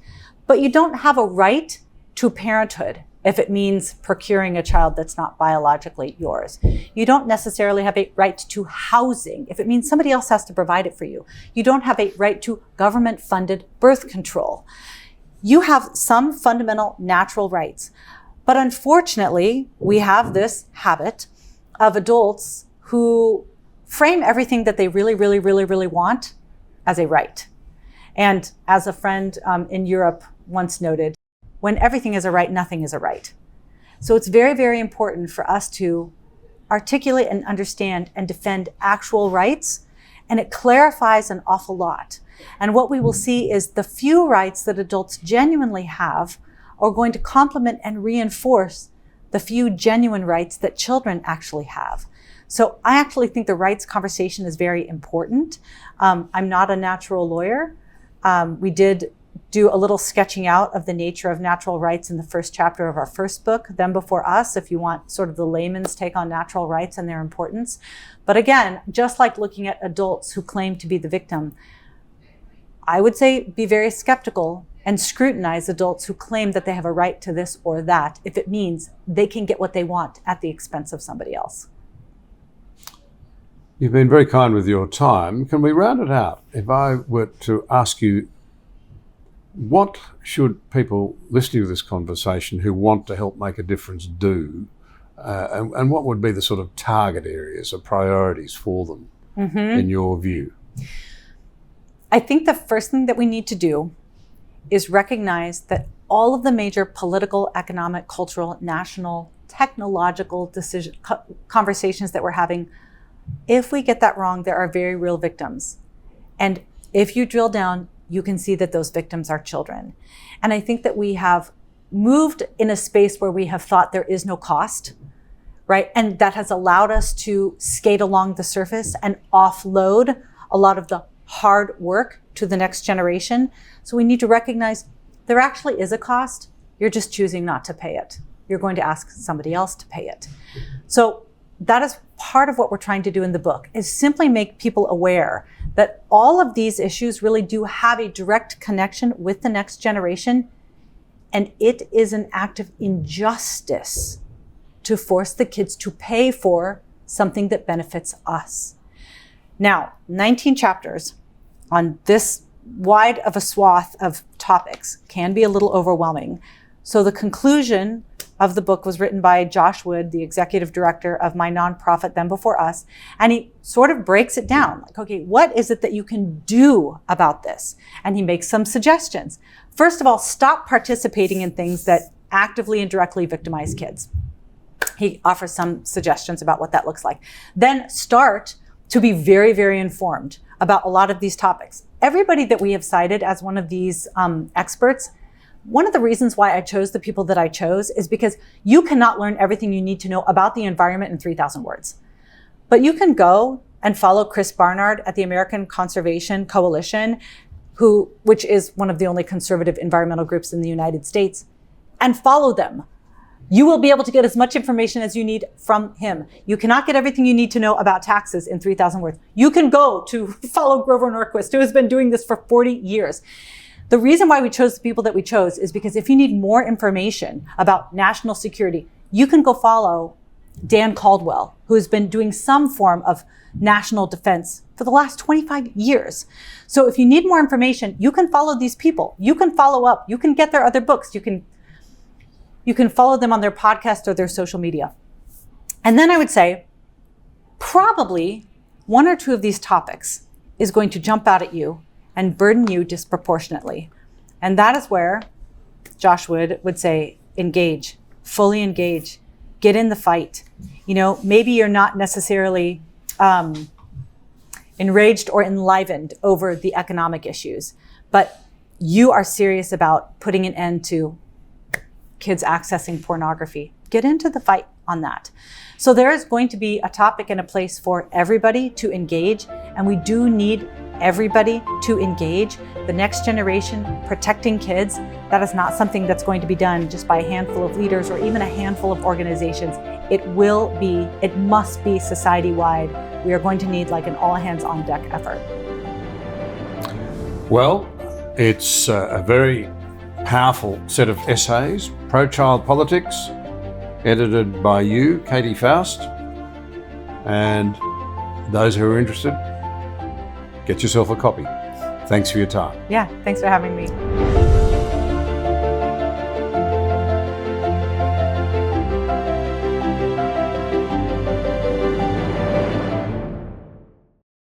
But you don't have a right to parenthood if it means procuring a child that's not biologically yours. You don't necessarily have a right to housing if it means somebody else has to provide it for you. You don't have a right to government-funded birth control. You have some fundamental natural rights. But unfortunately, we have this habit of adults who frame everything that they really, really, really, really want as a right. And as a friend in Europe once noted, when everything is a right, nothing is a right. So it's very, very important for us to articulate and understand and defend actual rights, and it clarifies an awful lot. And what we will see is the few rights that adults genuinely have are going to complement and reinforce the few genuine rights that children actually have. So I actually think the rights conversation is very important. I'm not a natural lawyer. We did do a little sketching out of the nature of natural rights in the first chapter of our first book, Them Before Us, if you want sort of the layman's take on natural rights and their importance. But again, just like looking at adults who claim to be the victim, I would say be very skeptical and scrutinize adults who claim that they have a right to this or that if it means they can get what they want at the expense of somebody else. You've been very kind with your time. Can we round it out? If I were to ask you, what should people listening to this conversation who want to help make a difference do? And what would be the sort of target areas or priorities for them in your view? I think the first thing that we need to do is recognize that all of the major political, economic, cultural, national, technological conversations that we're having, if we get that wrong, there are very real victims. And if you drill down, you can see that those victims are children. And I think that we have moved in a space where we have thought there is no cost, right? And that has allowed us to skate along the surface and offload a lot of the hard work to the next generation. So we need to recognize there actually is a cost. You're just choosing not to pay it. You're going to ask somebody else to pay it. So that is part of what we're trying to do in the book, is simply make people aware that all of these issues really do have a direct connection with the next generation. And it is an act of injustice to force the kids to pay for something that benefits us. Now, 19 chapters on this wide of a swath of topics can be a little overwhelming. So the conclusion of the book was written by Josh Wood, the executive director of my nonprofit, Them Before Us. And he sort of breaks it down. Like, okay, what is it that you can do about this? And he makes some suggestions. First of all, stop participating in things that actively and directly victimize kids. He offers some suggestions about what that looks like. Then start to be very, very informed about a lot of these topics. Everybody that we have cited as one of these experts, one of the reasons why I chose the people that I chose is because you cannot learn everything you need to know about the environment in 3,000 words. But you can go and follow Chris Barnard at the American Conservation Coalition, which is one of the only conservative environmental groups in the United States, and follow them. You will be able to get as much information as you need from him. You cannot get everything you need to know about taxes in 3,000 words. You can go to follow Grover Norquist, who has been doing this for 40 years. The reason why we chose the people that we chose is because if you need more information about national security, you can go follow Dan Caldwell, who has been doing some form of national defense for the last 25 years. So if you need more information, you can follow these people. You can follow up. You can get their other books. You can follow them on their podcast or their social media. And then I would say probably one or two of these topics is going to jump out at you and burden you disproportionately. And that is where Josh would say, engage, fully engage, get in the fight. You know, maybe you're not necessarily enraged or enlivened over the economic issues, but you are serious about putting an end to kids accessing pornography. Get into the fight on that. So there is going to be a topic and a place for everybody to engage, and we do need everybody to engage. The next generation, protecting kids, that is not something that's going to be done just by a handful of leaders or even a handful of organizations. It must be society-wide. We are going to need like an all-hands-on-deck effort. Well, it's a very powerful set of essays, Pro-Child Politics, edited by you, Katy Faust. And those who are interested, get yourself a copy. Thanks for your time. Yeah, thanks for having me.